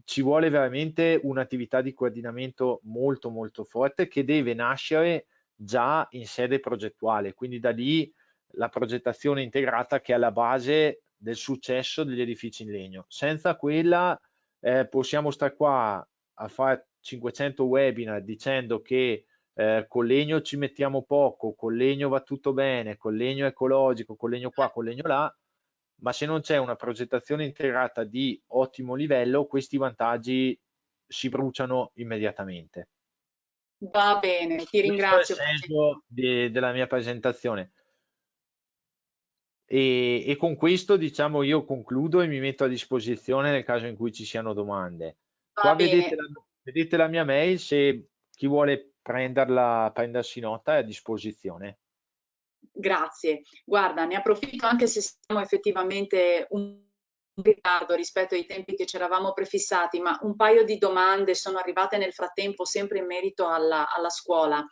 ci vuole veramente un'attività di coordinamento molto molto forte che deve nascere già in sede progettuale, quindi da lì la progettazione integrata che è alla base del successo degli edifici in legno. Senza quella possiamo stare qua a fare 500 webinar dicendo che col legno ci mettiamo poco, col legno va tutto bene, col legno ecologico, col legno qua, col legno là, ma se non c'è una progettazione integrata di ottimo livello, questi vantaggi si bruciano immediatamente. Va bene, ti Questo è il ringrazio. senso della mia presentazione. E con questo, diciamo, io concludo e mi metto a disposizione nel caso in cui ci siano domande. Va Qua bene, vedete la mia mail, se chi vuole prenderla, prendersi nota è a disposizione. grazie. Guarda, ne approfitto anche se siamo effettivamente un ritardo rispetto ai tempi che ci eravamo prefissati, ma un paio di domande sono arrivate nel frattempo sempre in merito alla scuola.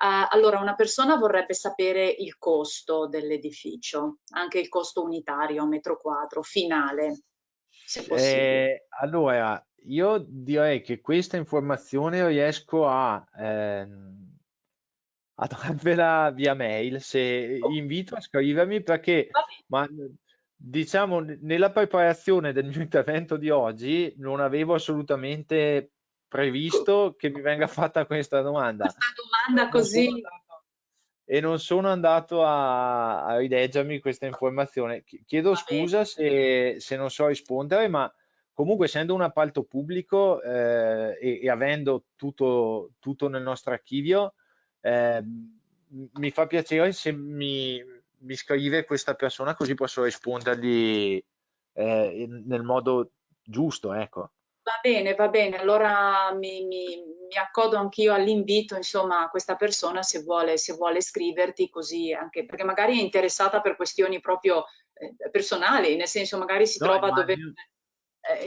Allora, una persona vorrebbe sapere il costo dell'edificio, anche il costo unitario, metro quadro, finale, se possibile. Allora, io direi che questa informazione riesco a darvela via mail, se Oh, invito a scrivermi perché, va bene. ma diciamo, nella preparazione del mio intervento di oggi non avevo assolutamente previsto che mi venga fatta questa domanda. Questa domanda Non sono così, andato, e non sono andato a rileggermi questa informazione. Chiedo va bene. scusa se non so rispondere, ma comunque essendo un appalto pubblico e avendo tutto nel nostro archivio, mi fa piacere se mi scrive questa persona così posso rispondergli nel modo giusto, ecco. Va bene, allora mi accodo anch'io all'invito, insomma, a questa persona se vuole scriverti così, anche perché magari è interessata per questioni proprio personali, nel senso magari si No, trova a dover, immagino.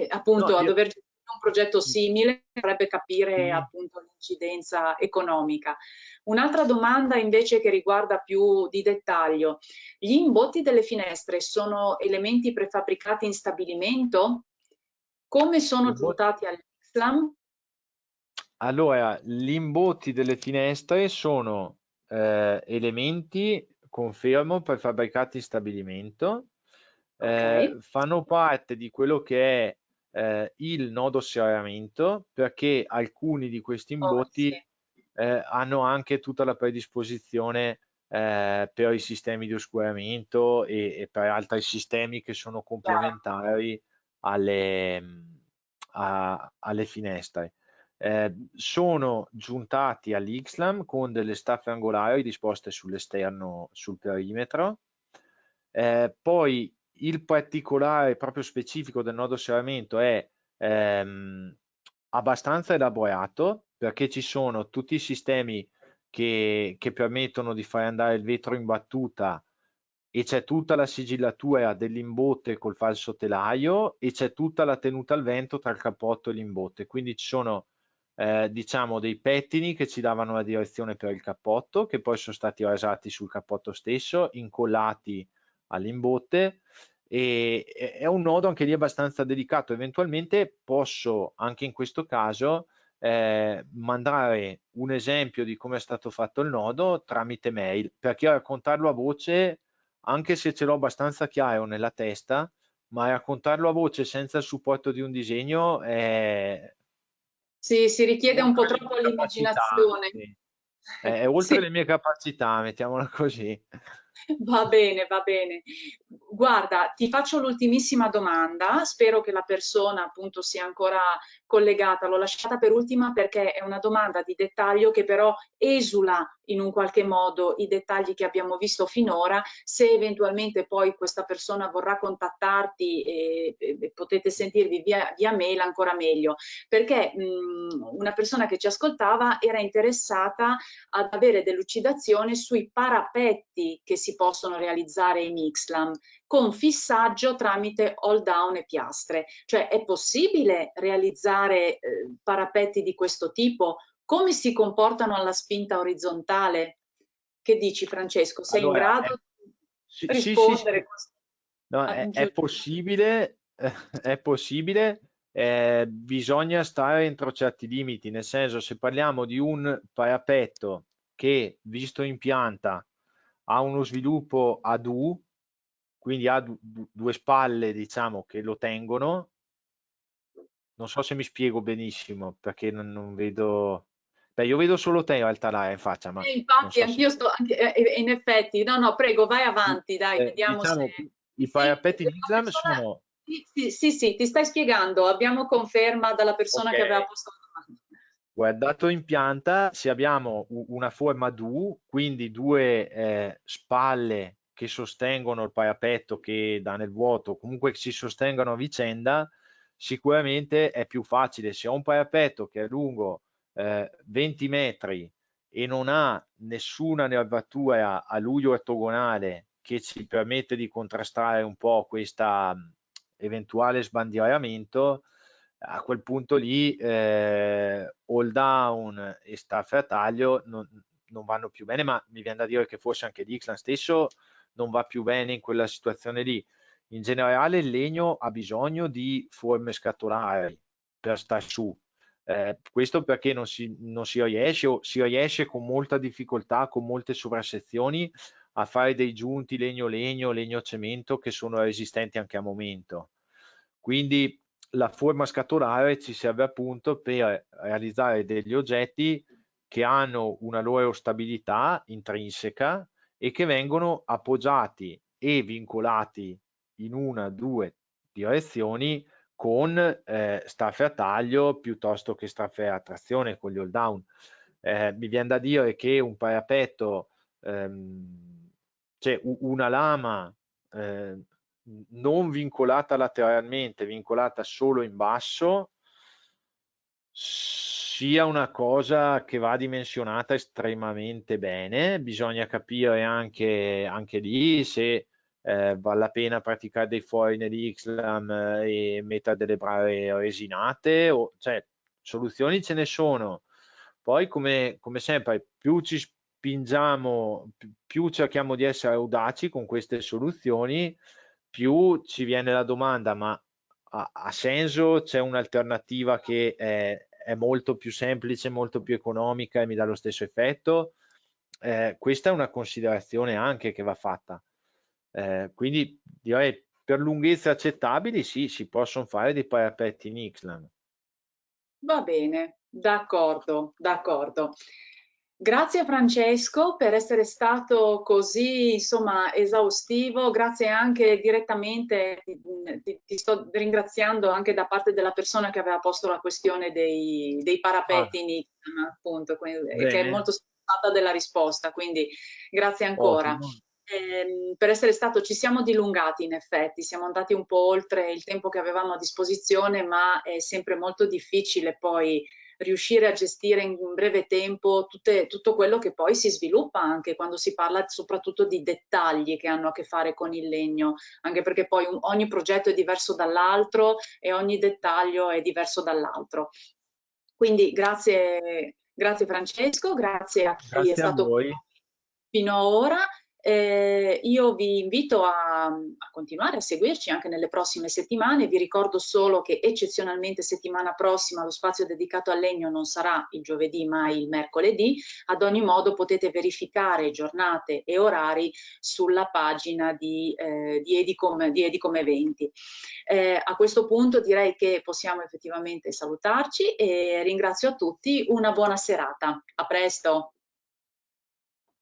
No, appunto, a io dover gestire un progetto simile, vorrebbe capire sì. appunto l'incidenza economica. Un'altra domanda invece che riguarda più di dettaglio, gli imbotti delle finestre sono elementi prefabbricati in stabilimento? Come sono giuntati all'Islam? Allora, gli imbotti delle finestre sono elementi, confermo, prefabbricati in stabilimento, Ok. fanno parte di quello che è il nodo serramento, perché alcuni di questi Oh, sì, imbotti hanno anche tutta la predisposizione per i sistemi di oscuramento e per altri sistemi che sono chiaro. complementari alle finestre. Sono giuntati all'Ixlam con delle staffe angolari disposte sull'esterno, sul perimetro. Poi il particolare proprio specifico del nodo serramento è abbastanza elaborato perché ci sono tutti i sistemi che permettono di fare andare il vetro in battuta e c'è tutta la sigillatura dell'imbotte col falso telaio e c'è tutta la tenuta al vento tra il cappotto e l'imbotte. Quindi ci sono diciamo dei pettini che ci davano la direzione per il cappotto, che poi sono stati rasati sul cappotto stesso, incollati all'imbotte e è un nodo anche lì abbastanza delicato. Eventualmente posso anche in questo caso mandare un esempio di come è stato fatto il nodo tramite mail, perché raccontarlo a voce, anche se ce l'ho abbastanza chiaro nella testa, ma raccontarlo a voce senza il supporto di un disegno è Sì, si richiede un po' oltre le troppo mie capacità, l'immaginazione. sì. È oltre Sì. le mie capacità, mettiamola così. Va bene, va bene. Guarda, ti faccio l'ultimissima domanda, spero che la persona appunto sia ancora collegata. L'ho lasciata per ultima perché è una domanda di dettaglio che però esula in un qualche modo i dettagli che abbiamo visto finora. Se eventualmente poi questa persona vorrà contattarti e potete sentirvi via mail, ancora meglio, perché una persona che ci ascoltava era interessata ad avere delucidazione sui parapetti che si possono realizzare in Ixlam con fissaggio tramite hold down e piastre. Cioè è possibile realizzare parapetti di questo tipo? Come si comportano alla spinta orizzontale? Che dici, Francesco? Sei in Allora, grado di sì, sì, sì, rispondere sì. così? No, è possibile, è possibile, bisogna stare entro certi limiti, nel senso se parliamo di un parapetto che, visto in pianta, ha uno sviluppo ad U, quindi ha due spalle, diciamo, che lo tengono, non so se mi spiego benissimo, perché non vedo. Beh, io vedo solo te in realtà là in faccia, ma non Infatti, so se. anch'io sto, in effetti, no, no, prego, vai avanti, dai, vediamo se... Diciamo, i Sì, parapetti in la Islam persona... sono. Sì, sì, sì, sì, ti stai spiegando, abbiamo conferma dalla persona Ok, che aveva posto la domanda. guardato in pianta, se abbiamo una forma ad U, quindi due spalle che sostengono il parapetto che dà nel vuoto, comunque che si sostengono a vicenda, sicuramente è più facile. Se ho un parapetto che è lungo 20 metri e non ha nessuna nervatura a luglio ortogonale che ci permette di contrastare un po' questa eventuale sbandieramento, a quel punto lì all down e staffe a taglio non vanno più bene, ma mi viene da dire che forse anche l'Ixlan stesso non va più bene in quella situazione lì. In generale il legno ha bisogno di forme scatolari per star su. Questo perché non si riesce o si riesce con molta difficoltà, con molte sovrassezioni, a fare dei giunti legno-legno, legno-cemento che sono resistenti anche a momento. Quindi la forma scatolare ci serve appunto per realizzare degli oggetti che hanno una loro stabilità intrinseca e che vengono appoggiati e vincolati in una, due direzioni con staffe a taglio piuttosto che staffe a trazione con gli hold down. Mi viene da dire che un parapetto, cioè una lama non vincolata lateralmente, vincolata solo in basso, sia una cosa che va dimensionata estremamente bene. Bisogna capire anche lì se vale la pena praticare dei fori nell'Ixlam e mettere delle brache resinate, o, cioè soluzioni ce ne sono. Poi come sempre, più ci spingiamo, più cerchiamo di essere audaci con queste soluzioni, più ci viene la domanda, ma ha senso? C'è un'alternativa che è molto più semplice, molto più economica e mi dà lo stesso effetto? Questa è una considerazione anche che va fatta. Quindi direi per lunghezze accettabili sì, si possono fare dei parapetti in Ixlan. Va bene, d'accordo, d'accordo. Grazie Francesco per essere stato così, insomma, esaustivo. Grazie anche direttamente, ti sto ringraziando anche da parte della persona che aveva posto la questione dei Ah, parapetti in Ixtam, appunto, che è bene, molto soddisfatta della risposta, quindi grazie ancora. ottimo. Per essere stato, ci siamo dilungati in effetti, siamo andati un po' oltre il tempo che avevamo a disposizione, ma è sempre molto difficile poi riuscire a gestire in un breve tempo tutto quello che poi si sviluppa anche quando si parla soprattutto di dettagli che hanno a che fare con il legno, anche perché poi ogni progetto è diverso dall'altro e ogni dettaglio è diverso dall'altro. Quindi grazie, grazie Francesco, grazie a chi è Grazie a stato con voi. noi fino ad ora. Io vi invito a continuare a seguirci anche nelle prossime settimane. Vi ricordo solo che eccezionalmente settimana prossima lo spazio dedicato al legno non sarà il giovedì ma il mercoledì. Ad ogni modo potete verificare giornate e orari sulla pagina di Edicom Eventi. A questo punto direi che possiamo effettivamente salutarci e ringrazio a tutti una buona serata. A presto!